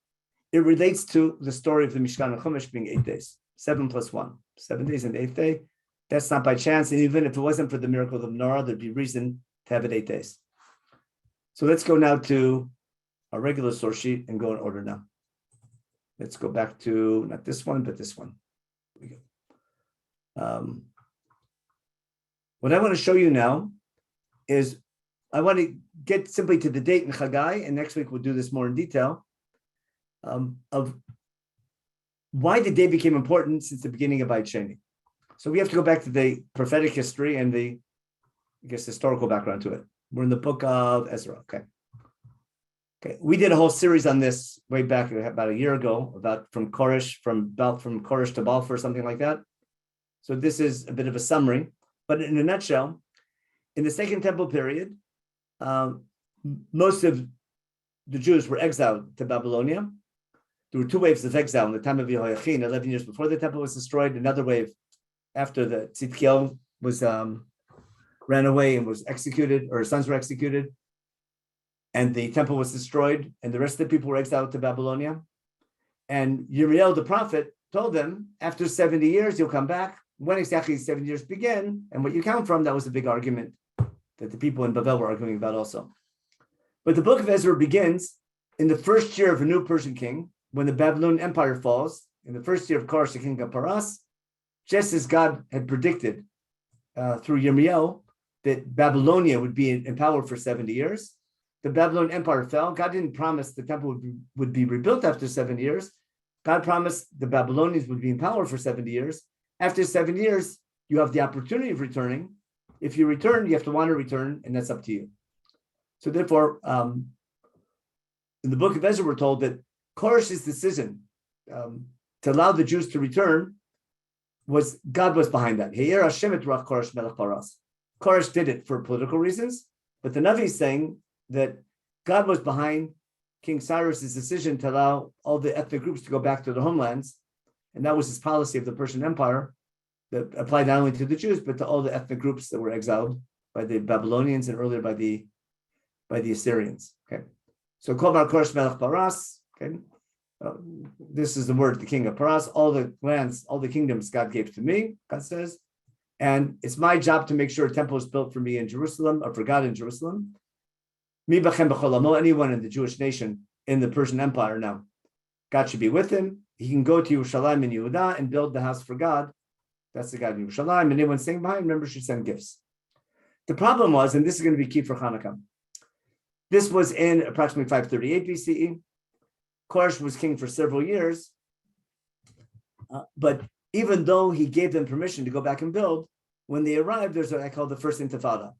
it relates to the story of the Mishkan and Chumash being 8 days, 7 plus 1, 7 days and the 8th day. That's not by chance. And even if it wasn't for the miracle of the menorah, there'd be reason to have it 8 days. So let's go now to our regular source sheet and go in order now. Let's go back to not this one, but this one. Here we go. What I want to show you now is I want to get simply to the date in Chagai, and next week we'll do this more in detail, of why the day became important since the beginning of Bayit Sheni. So we have to go back to the prophetic history and the, I guess, historical background to it. We're in the book of Ezra, okay. Okay, we did a whole series on this way back about a year ago, about from Koresh to Balfour, something like that. So this is a bit of a summary, but in a nutshell, in the Second Temple period, most of the Jews were exiled to Babylonia. There were two waves of exile in the time of Yehoiachin, 11 years before the temple was destroyed, another wave after the Tzidkiel was ran away and was executed, or his sons were executed, and the temple was destroyed, and the rest of the people were exiled to Babylonia. And Yirmiyahu the prophet told them, after 70 years, you'll come back. When exactly 7 years begin, and what you count from, that was a big argument that the people in Babel were arguing about also. But the book of Ezra begins in the first year of a new Persian king, when the Babylonian Empire falls, in the first year of Koresh, the king of Paras, just as God had predicted through Yirmiyahu that Babylonia would be in power for 70 years. The Babylonian Empire fell. God didn't promise the temple would be rebuilt after 7 years. God promised the Babylonians would be in power for 70 years. After 7 years, you have the opportunity of returning. If you return, you have to want to return, and that's up to you. So therefore, in the book of Ezra, we're told that Koresh's decision to allow the Jews to return God was behind that. Koresh did it for political reasons, but the Navi is saying that God was behind King Cyrus's decision to allow all the ethnic groups to go back to their homelands. And that was his policy of the Persian Empire that applied not only to the Jews, but to all the ethnic groups that were exiled by the Babylonians and earlier by the Assyrians. Okay. So Kobar Koresh Melech Paras. Okay. This is the word, the king of Paras. All the lands, all the kingdoms God gave to me, God says. And it's my job to make sure a temple is built for me in Jerusalem, or for God in Jerusalem. Mi b'chem b'cholamo, anyone in the Jewish nation in the Persian Empire now, God should be with him. He can go to Yerushalayim and Yehuda and build the house for God. That's the God in Yerushalayim. And anyone staying behind, remember, should send gifts. The problem was, and this is going to be key for Chanukah, this was in approximately 538 BCE. Koresh was king for several years. But even though he gave them permission to go back and build, when they arrived, there's what I call the first intifada.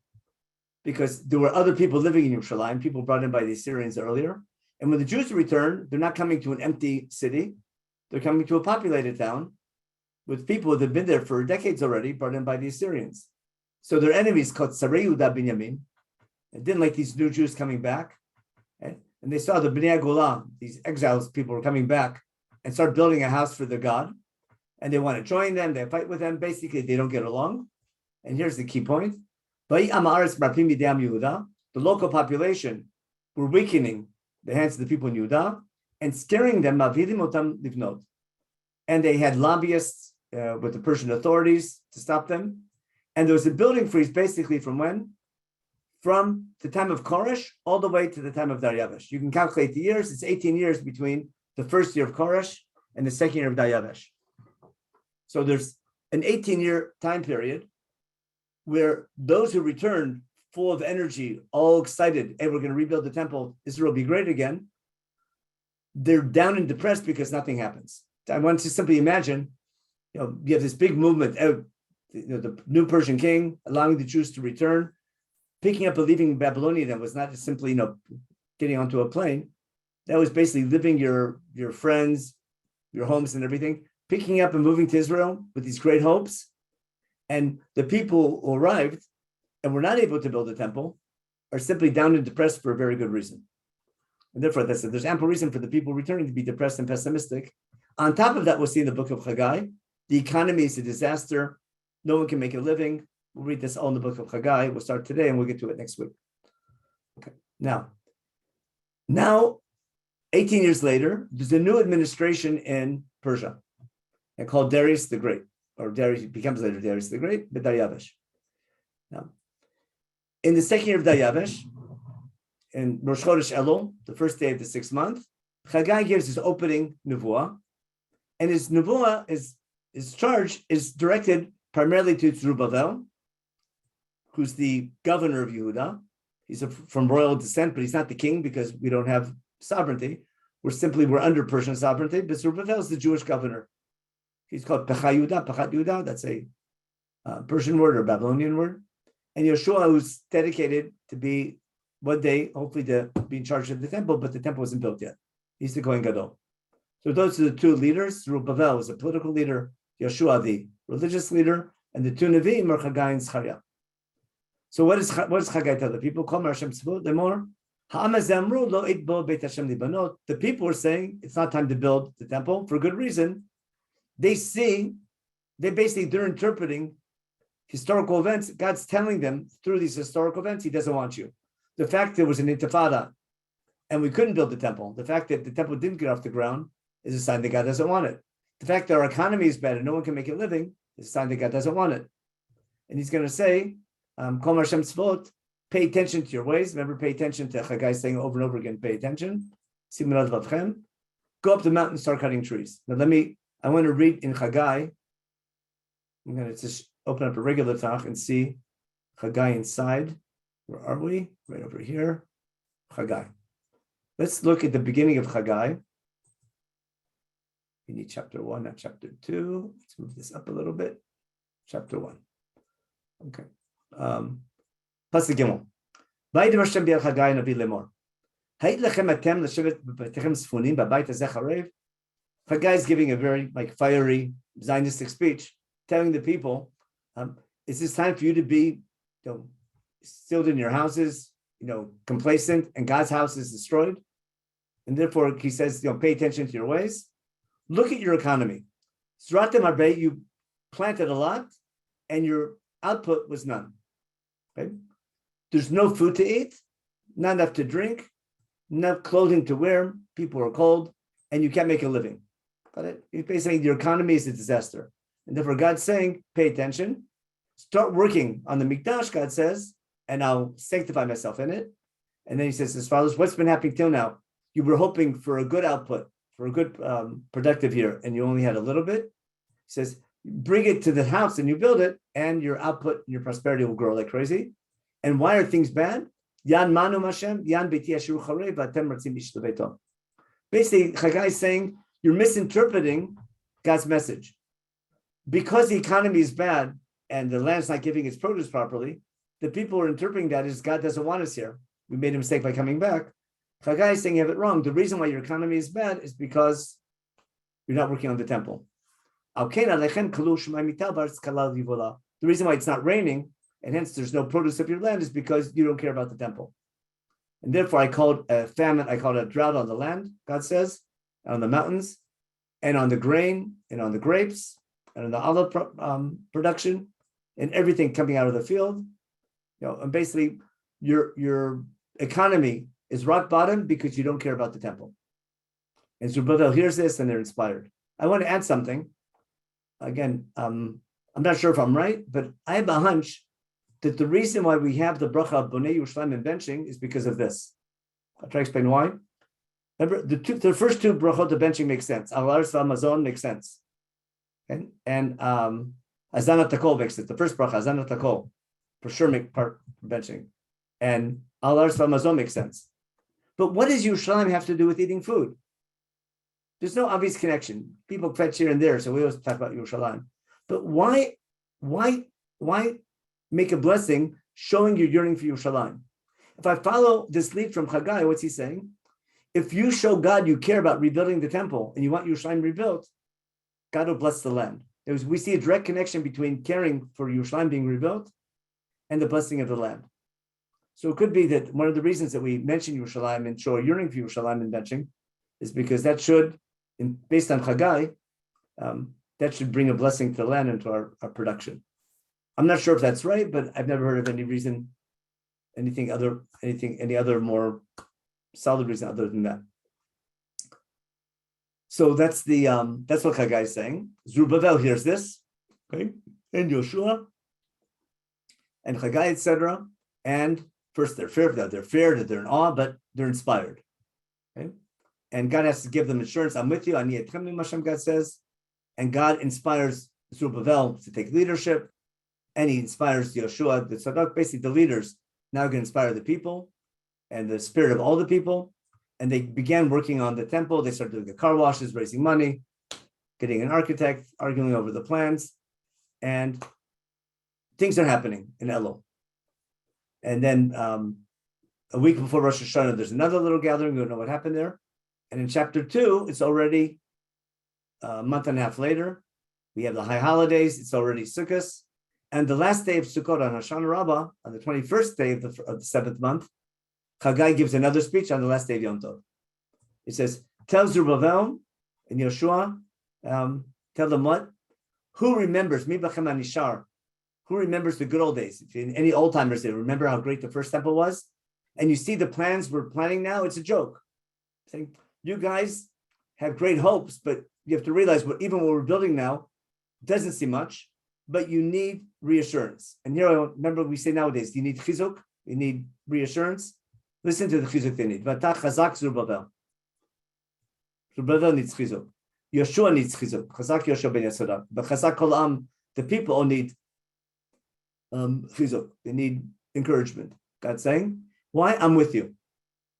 Because there were other people living in Yerushalayim, people brought in by the Assyrians earlier. And when the Jews return, they're not coming to an empty city. They're coming to a populated town with people that have been there for decades already, brought in by the Assyrians. So their enemies called Sarei Yehuda Binyamin. They didn't like these new Jews coming back. Okay? And they saw the Bnei Golan, these exiles people were coming back and start building a house for their God. And they want to join them, they fight with them. Basically, they don't get along. And here's the key point. The local population were weakening the hands of the people in Yehuda and scaring them. And they had lobbyists with the Persian authorities to stop them. And there was a building freeze basically from when? From the time of Koresh all the way to the time of Dariavesh. You can calculate the years. It's 18 years between the first year of Koresh and the second year of Dariavesh. So there's an 18-year time period where those who returned full of energy, all excited, hey, we're going to rebuild the temple, Israel will be great again, they're down and depressed because nothing happens. I want to simply imagine, you have this big movement, the new Persian king allowing the Jews to return, picking up and leaving Babylonia. That was not just simply, getting onto a plane. That was basically living your friends, your homes and everything, picking up and moving to Israel with these great hopes. And the people who arrived and were not able to build a temple are simply down and depressed for a very good reason. And therefore, there's ample reason for the people returning to be depressed and pessimistic. On top of that, we'll see in the book of Haggai, the economy is a disaster. No one can make a living. We'll read this all in the book of Haggai. We'll start today and we'll get to it next week. Okay. Now, 18 years later, there's a new administration in Persia called Darius the Great, or Darius becomes later Darius the Great, but Dariavesh. Now, in the second year of Dariavesh, in Rosh Chodesh Elul, the first day of the 6th month, Haggai gives his opening nevuah, and his nevuah his charge is directed primarily to Zerubbabel, who's the governor of Yehuda. He's from royal descent, but he's not the king because we don't have sovereignty. We're under Persian sovereignty, but Zerubbabel is the Jewish governor. He's called Pachat Yehuda, that's a Persian word or Babylonian word. And Yeshua, who's dedicated to be one day, hopefully, to be in charge of the temple, but the temple wasn't built yet. He's the Kohen Gadol. So those are the two leaders. Zerubbabel was a political leader, Yeshua the religious leader, and the two Nevi'im are Chagai and Zechariah. So what does Chagai tell the people? The people were saying it's not time to build the temple for good reason. They're interpreting historical events. God's telling them through these historical events, he doesn't want you. The fact there was an intifada and we couldn't build the temple, the fact that the temple didn't get off the ground is a sign that God doesn't want it. The fact that our economy is bad and no one can make a living is a sign that God doesn't want it. And he's going to say, Kol Hashem Tzvot, pay attention to your ways. Remember, pay attention to Chagai saying over and over again, pay attention. Go up the mountain and start cutting trees. Now I want to read in Chagai. I'm going to just open up a regular Tach and see Chagai inside. Where are we? Right over here. Chagai. Let's look at the beginning of Chagai. We need chapter 1, not chapter 2. Let's move this up a little bit. Chapter 1. Okay. Pasuk Gimel. Vayidem Hashem b'yad Chagai Navi lemor. Hayit lechem atem l'shevet b'beitechem sfunim b'bayit hazeh charev. Chagai is giving a very fiery Zionistic speech, telling the people, "Is this time for you to be, sealed in your houses, complacent, and God's house is destroyed?" And therefore, he says, pay attention to your ways. Look at your economy. Zratem harbeh, you planted a lot, and your output was none. Okay? There's no food to eat, not enough to drink, enough clothing to wear. People are cold, and you can't make a living. But he's basically saying your economy is a disaster. And therefore, God's saying, pay attention. Start working on the Mikdash, God says, and I'll sanctify myself in it. And then he says as follows, what's been happening till now? You were hoping for a good output, for a good productive year, and you only had a little bit. He says, bring it to the house and you build it, and your output and your prosperity will grow like crazy. And why are things bad? Yan manu Hashem, yan beiti yashiru charei, v'atem ratzim ish lebeito. Basically, Chagai is saying, you're misinterpreting God's message. Because the economy is bad and the land's not giving its produce properly, the people are interpreting that as God doesn't want us here. We made a mistake by coming back. Chagai is saying you have it wrong. The reason why your economy is bad is because you're not working on the temple. The reason why it's not raining, and hence there's no produce of your land, is because you don't care about the temple. And therefore I called a famine, I called a drought on the land, God says, on the mountains, and on the grain, and on the grapes, and on the olive production, and everything coming out of the field. And basically your economy is rock bottom because you don't care about the temple. And Zerubbabel hears this and they're inspired. I want to add something. Again, I'm not sure if I'm right, but I have a hunch that the reason why we have the bracha of Bonei Yerushalayim and benching is because of this. I'll try to explain why. Remember, the first two brachot of benching make sense. Al Aretz V'Amazon makes sense. And Hazanat Takol makes it. The first bracha, Hazanat Takol, for sure make part for benching. And Al Aretz V'Amazon makes sense. But what does Yerushalayim have to do with eating food? There's no obvious connection. People fetch here and there, so we always talk about Yerushalayim. But why make a blessing showing your yearning for Yerushalayim? If I follow this lead from Chagai, what's he saying? If you show God you care about rebuilding the temple and you want Yerushalayim rebuilt, God will bless the land. We see a direct connection between caring for Yerushalayim being rebuilt and the blessing of the land. So it could be that one of the reasons that we mention Yerushalayim and show a yearning for Yerushalayim and benching is because that should, based on Chagai, that should bring a blessing to the land and to our production. I'm not sure if that's right, but I've never heard of any reason, any other more solid reason other than that. So that's what Chagai is saying. Zerubbabel hears this, okay, and Yoshua, and Chagai, etc. And first they're feared, they're in awe, but they're inspired. Okay? And God has to give them assurance. I'm with you. Ani etchem, Hashem, God says. And God inspires Zerubbabel to take leadership. And he inspires Yoshua, the Tzadok, basically the leaders, now going to inspire the people and the spirit of all the people. And they began working on the temple. They started doing the car washes, raising money, getting an architect, arguing over the plans. And things are happening in Elul. And then a week before Rosh Hashanah, there's another little gathering. We don't know what happened there. And in chapter 2, it's already a month and a half later. We have the high holidays. It's already Sukkot. And the last day of Sukkot on Hoshana Rabbah, on the 21st day of the 7th month, Chagai gives another speech on the last day of Yom Tov. It says, tell Zerubbabel and Yeshua, tell them what? Who remembers, Mi B'chem HaNishar, who remembers the good old days? If any old timers, they remember how great the first temple was. And you see the plans we're planning now, it's a joke. Saying, you guys have great hopes, but you have to realize even what we're building now doesn't seem much, but you need reassurance. And here, remember we say nowadays, you need chizuk, you need reassurance. Listen to the chizuk they need. V'atah chazak Zerubbabel. Zerubbabel needs chizuk. Yeshua needs chizuk. Chazak Yeshua ben Yesodah. But chazak kol am, the people all need chizuk. They need encouragement. God's saying, why? I'm with you.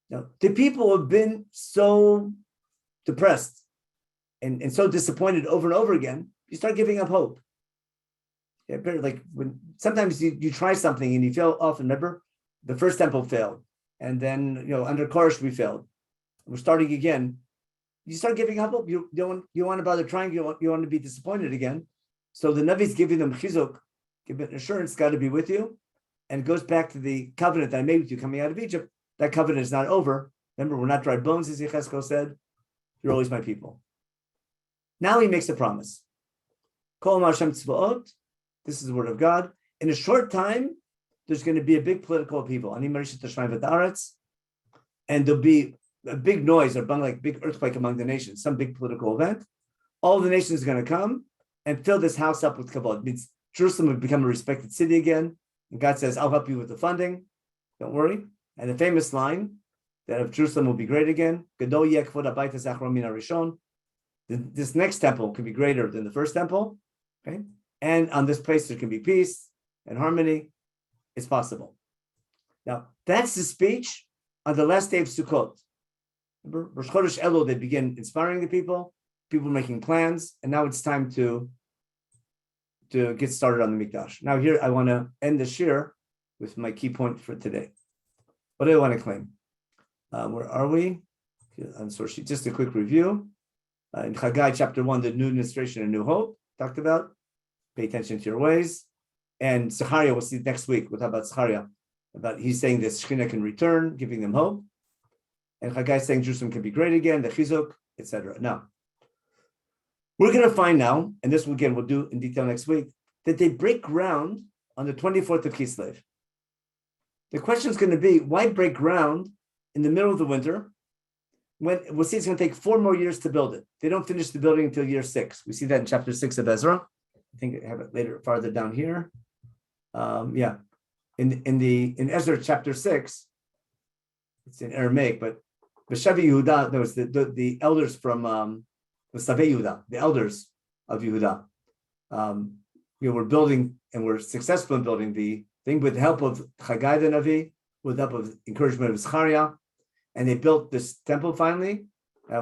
Now, the people have been so depressed and so disappointed over and over again, you start giving up hope. Yeah, like when sometimes you try something and you fail often. Remember, the first temple failed, and then under Koresh we failed. We're starting again. You start giving up hope. You don't want to bother trying. You want to be disappointed again. So the Navi's giving them chizuk, giving assurance, got to be with you, and it goes back to the covenant that I made with you coming out of Egypt. That covenant is not over. Remember, we're not dry bones, as Yechezkel said. You're always my people. Now he makes a promise. Kol Hashem tzvaot. This is the word of God. In a short time, there's going to be a big political upheaval. And there'll be a big noise, or like big earthquake among the nations, some big political event. All the nations are going to come and fill this house up with kavod. It means Jerusalem will become a respected city again. And God says, I'll help you with the funding. Don't worry. And the famous line that of Jerusalem will be great again. This next temple can be greater than the first temple. Okay. And on this place, there can be peace and harmony. It's possible. Now, that's the speech on the last day of Sukkot. Remember, Rosh Chodesh Elul, they begin inspiring the people making plans, and now it's time to get started on the Mikdash. Now here, I want to end the shir with my key point for today. What do I want to claim? Where are we? On source sheet, just a quick review. In Chagai chapter 1, the new administration and new hope, talked about. Pay attention to your ways. And Zechariah, we'll see next week. We'll talk about Zechariah. He's saying that Shekhinah can return, giving them hope. And Chagai is saying Jerusalem can be great again, the Chizuk, etc. Now, we're going to find now, and this again we'll do in detail next week, that they break ground on the 24th of Kislev. The question is going to be, why break ground in the middle of the winter when we'll see it's going to take 4 more years to build it? They don't finish the building until year 6. We see that in chapter 6 of Ezra. I think I have it later, farther down here. In Ezra chapter 6, it's in Aramaic, but B'Shavi Yehuda, there was the elders from the Savei Yehuda, the elders of Yehuda. We're building, and we're successful in building the thing with the help of Chagai the Navi, with the help of encouragement of Zechariah, and they built this temple finally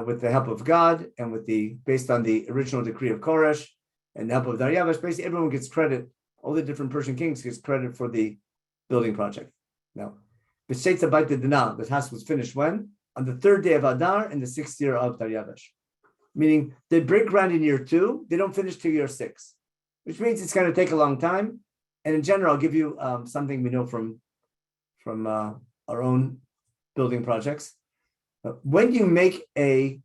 with the help of God and based on the original decree of Koresh and the help of Daryavesh. Basically, everyone gets credit. All the different Persian kings gets credit for the building project. Now, the house was finished when? On the 3rd day of Adar in the 6th year of Daryavesh. Meaning they break ground in year 2, they don't finish till year 6, which means it's going to take a long time. And in general, I'll give you something we know from our own building projects. When you make I'll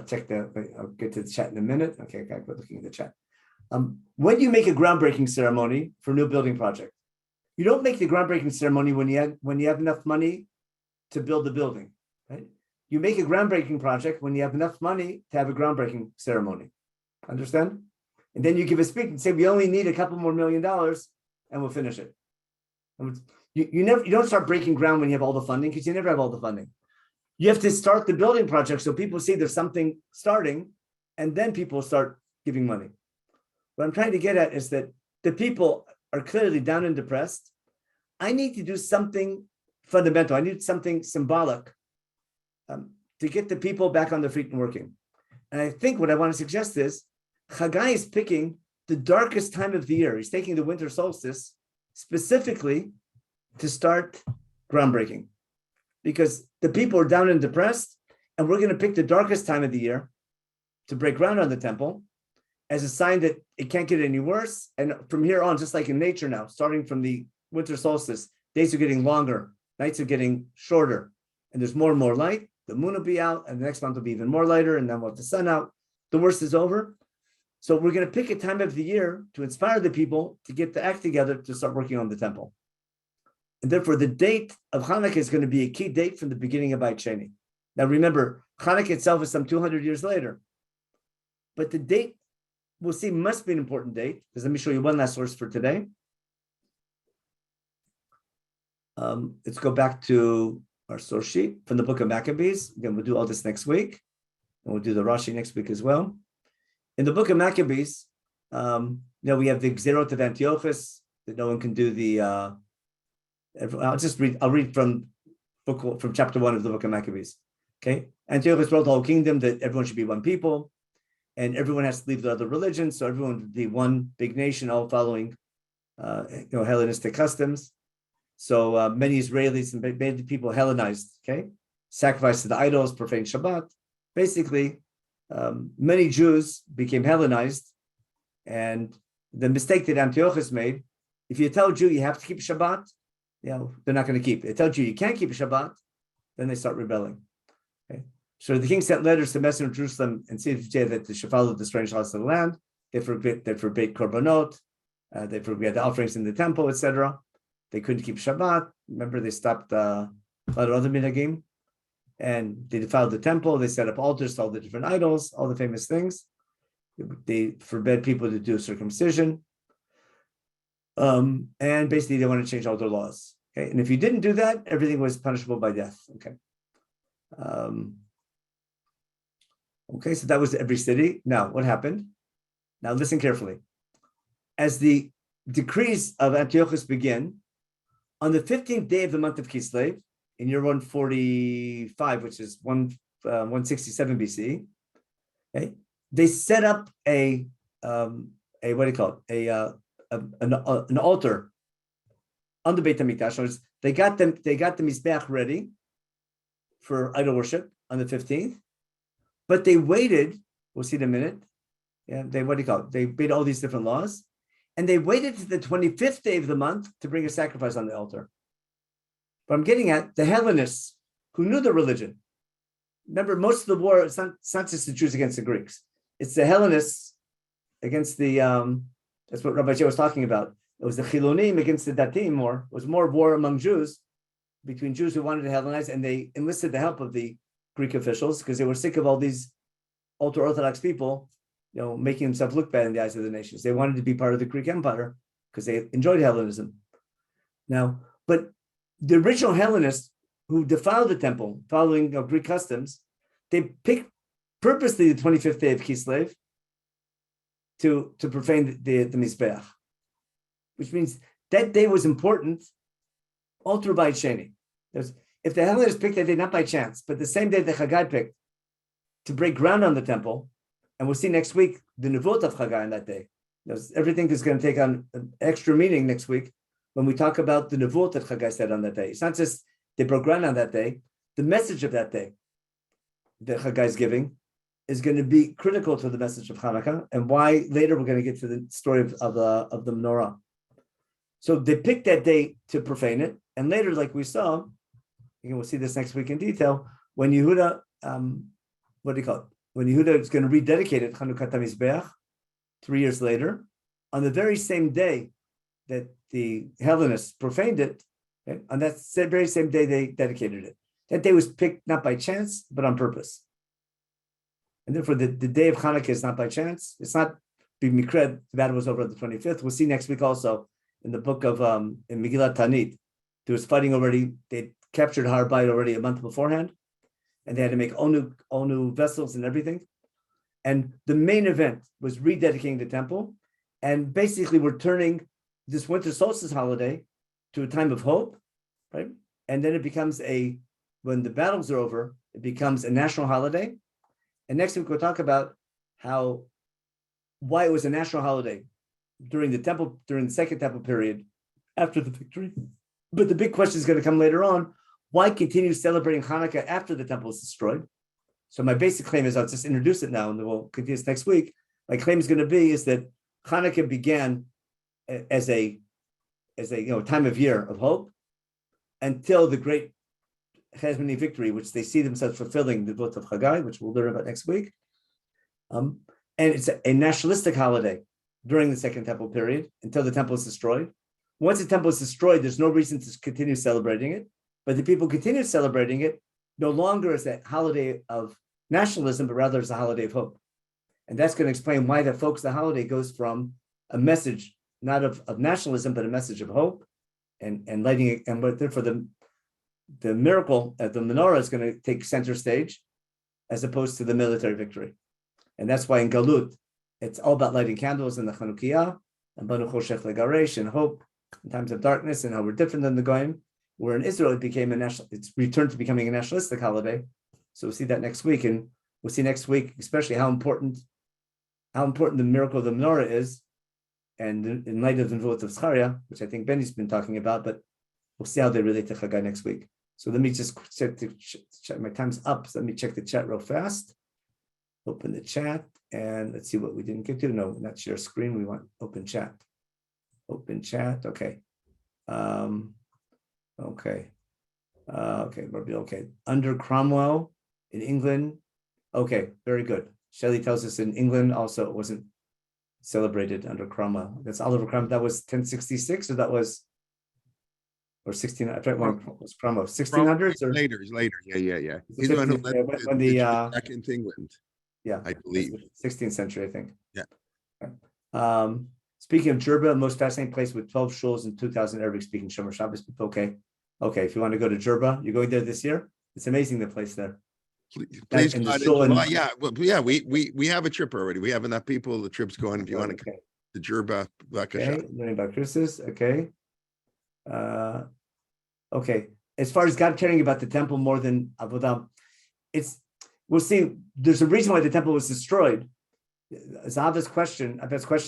check I'll get to the chat in a minute. Okay, I'm looking at the chat. When you make a groundbreaking ceremony for a new building project, you don't make the groundbreaking ceremony when you have enough money to build the building, right? You make a groundbreaking project when you have enough money to have a groundbreaking ceremony. Understand? And then you give a speech and say, we only need a couple more $1 million and we'll finish it. You don't start breaking ground when you have all the funding, because you never have all the funding. You have to start the building project so people see there's something starting, and then people start giving money. What I'm trying to get at is that the people are clearly down and depressed. I need to do something fundamental. I need something symbolic to get the people back on their feet and working. And I think what I want to suggest is Chagai is picking the darkest time of the year. He's taking the winter solstice specifically to start groundbreaking, because the people are down and depressed, and we're going to pick the darkest time of the year to break ground on the temple as a sign that it can't get any worse. And from here on, just like in nature now, starting from the winter solstice, days are getting longer, nights are getting shorter, and there's more and more light. The moon will be out, and the next month will be even more lighter, and then we'll have the sun out. The worst is over. So we're going to pick a time of the year to inspire the people to get the act together to start working on the temple. And therefore, the date of Chanukah is going to be a key date from the beginning of Beit Sheni. Now, remember, Chanukah itself is some 200 years later. But the date, we'll see, must be an important date, because let me show you one last source for today. Let's go back to our source sheet from the book of Maccabees. Again, we'll do all this next week, and we'll do the Rashi next week as well. In the book of Maccabees, we have the Gzerot of Antiochus, that no one can do the, I'll read from chapter 1 of the book of Maccabees. Okay, Antiochus wrote the whole kingdom that everyone should be one people, and everyone has to leave the other religions, so everyone would be one big nation, all following Hellenistic customs. So many Israelis and made the people Hellenized, okay? Sacrificed to the idols, profaned Shabbat. Basically, many Jews became Hellenized, and the mistake that Antiochus made, if you tell a Jew you have to keep Shabbat, they're not going to keep it. They tell you can't keep Shabbat, then they start rebelling. Okay? So the king sent letters to Messer in Jerusalem and said that they should follow the strange laws of the land. They forbade korbanot, they forbade the offerings in the temple, etc. They couldn't keep Shabbat. Remember, they stopped a lot of other minhagim, and they defiled the temple. They set up altars to all the different idols, all the famous things. They forbade people to do circumcision. And basically, they want to change all their laws. Okay, and if you didn't do that, everything was punishable by death. Okay. Okay, so that was every city. Now, what happened? Now, listen carefully. As the decrees of Antiochus begin, on the 15th day of the month of Kislev, in year 145, which is 167 BC, okay, they set up an altar on the Beit HaMikdash. They got the Mizbeach ready for idol worship on the 15th, but they waited. We'll see in a minute. Yeah, they made all these different laws, and they waited to the 25th day of the month to bring a sacrifice on the altar. But I'm getting at the Hellenists who knew the religion. Remember, most of the war, it's not just the Jews against the Greeks. It's the Hellenists against the, that's what Rabbi was talking about. It was the Chilonim against the Datim, or it was more war among Jews, between Jews who wanted to Hellenize, and they enlisted the help of the Greek officials because they were sick of all these ultra-Orthodox people, making themselves look bad in the eyes of the nations. They wanted to be part of the Greek Empire because they enjoyed Hellenism. Now, but the original Hellenists who defiled the temple, following Greek customs, they picked purposely the 25th day of Kislev to profane the Mizbeach, which means that day was important all through Beit Sheni. If the Hellenists picked that day, not by chance, but the same day that Chagai picked to break ground on the temple, and we'll see next week the Nevuot of Chagai on that day. Everything is going to take on an extra meaning next week when we talk about the Nevuot that Chagai said on that day. It's not just they broke ground on that day. The message of that day that Chagai is giving is going to be critical to the message of Chanukah, and why later we're going to get to the story of the menorah. So they picked that day to profane it, and later, like we saw, we'll see this next week in detail, when Yehuda, when Yehuda is going to rededicate it, Chanukah Mizbeach, 3 years later, on the very same day that the Hellenists profaned it, okay, on that very same day they dedicated it. That day was picked not by chance, but on purpose. And therefore, the day of Chanukah is not by chance. It's not b'mikra, the battle was over on the 25th. We'll see next week also in the book of, in Megillat Tanit, there was fighting already. They captured Har Bayit already a month beforehand, and they had to make all new vessels and everything. And the main event was rededicating the temple, and basically we're turning this winter solstice holiday to a time of hope, right? And then it becomes when the battles are over, it becomes a national holiday. And next week we'll talk about why it was a national holiday during the second temple period after the victory. But the big question is going to come later on. Why continue celebrating Hanukkah after the temple is destroyed? So my basic claim is, I'll just introduce it now and then we'll continue this next week. My claim is going to be is that Hanukkah began as a time of year of hope until the great Cheshboni victory, which they see themselves fulfilling the vote of Chagai, which we'll learn about next week. And it's a nationalistic holiday during the Second Temple period until the temple is destroyed. Once the temple is destroyed, there's no reason to continue celebrating it, but the people continue celebrating it no longer as a holiday of nationalism, but rather as a holiday of hope. And that's going to explain why the focus of the holiday goes from a message, not of nationalism, but a message of hope and lighting it. And therefore the miracle at the menorah is going to take center stage as opposed to the military victory. And that's why in Galut, it's all about lighting candles in the Chanukah and Banu Choshech Legaresh and hope in times of darkness and how we're different than the Goyim. Where in Israel, it's returned to becoming a nationalistic holiday. So we'll see that next week. And we'll see next week, especially how important the miracle of the menorah is. And in light of the Nevuot of Zechariah, which I think Benny's been talking about, but we'll see how they relate to Chagai next week. So let me just check, my time's up. So let me check the chat real fast. Open the chat and let's see what we didn't get to. No, not share screen. We want open chat. Open chat. Okay. Okay, Rabbi, okay. Under Cromwell in England. Okay, very good. Shelley tells us in England also it wasn't celebrated under Cromwell. That's Oliver Cromwell. That was 1066 or that was, or 16, I forget when was Cromwell, 1600s or? Later. Yeah. He's the one who led when the back into England. Yeah, I believe. 16th century, I think. Yeah. Speaking of Jerba, most fascinating place with 12 shuls and 2,000 Arabic speaking Shomer Shabbos people. Okay, if you want to go to Jerba, you're going there this year. It's amazing, the place there. Please, we have a trip already. We have enough people. The trip's going. If you want to come to Jerba, learning about Christmas. Okay. Okay. As far as God caring about the temple more than Avodah, we'll see. There's a reason why the temple was destroyed. It's Abba's question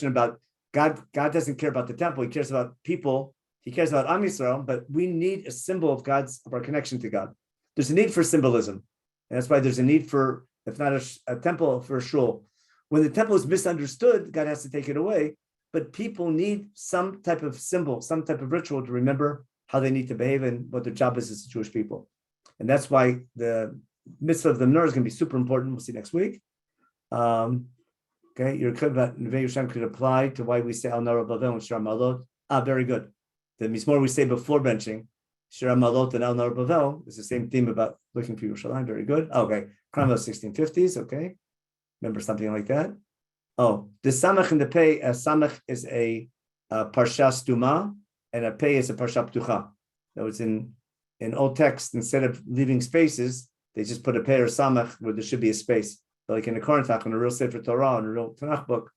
about God doesn't care about the temple. He cares about people. He cares about Am Yisrael, but we need a symbol of our connection to God. There's a need for symbolism. And that's why there's a need for, if not a temple, for a shul. When the temple is misunderstood, God has to take it away. But people need some type of symbol, some type of ritual to remember how they need to behave and what their job is as Jewish people. And that's why the mitzvah of the menorah is going to be super important. We'll see next week. Okay, your Nevei Yerushalayim could apply to why we say Al Nara Bavel and Shira Malot. Very good. The Mizmor we say before benching, Shira Malot and Al Nara Bavel is the same theme about looking for Yerushalayim. Very good. Okay, Cromwell 1650s. Okay, remember something like that. Oh, the Samach and the Pei. Samach is a Parsha Stuma, and a Pei is a Parsha Ptucha. That was in old text. Instead of leaving spaces, they just put a Pei or Samach where there should be a space. But like in the Koranthach, in a real Sefer Torah, in a real Tanakh book,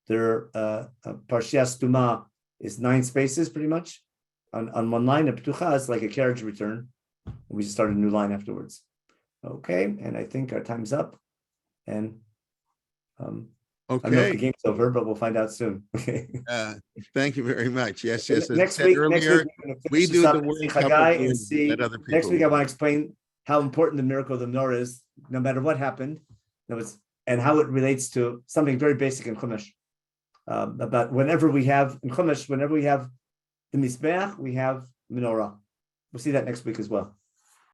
their Parsha Stuma is 9 spaces pretty much on one line. A Ptucha is like a carriage return. We just start a new line afterwards. Okay, and I think our time's up. And I don't know if the game's over, but we'll find out soon. Okay. Thank you very much. Yes. Next week, we do the World Cup and see. Next week, I want to explain how important the miracle of the menorah is, no matter what happened, and how it relates to something very basic in Chumash. About whenever we have in Chumash, whenever we have the Mizbeach, we have menorah. We'll see that next week as well.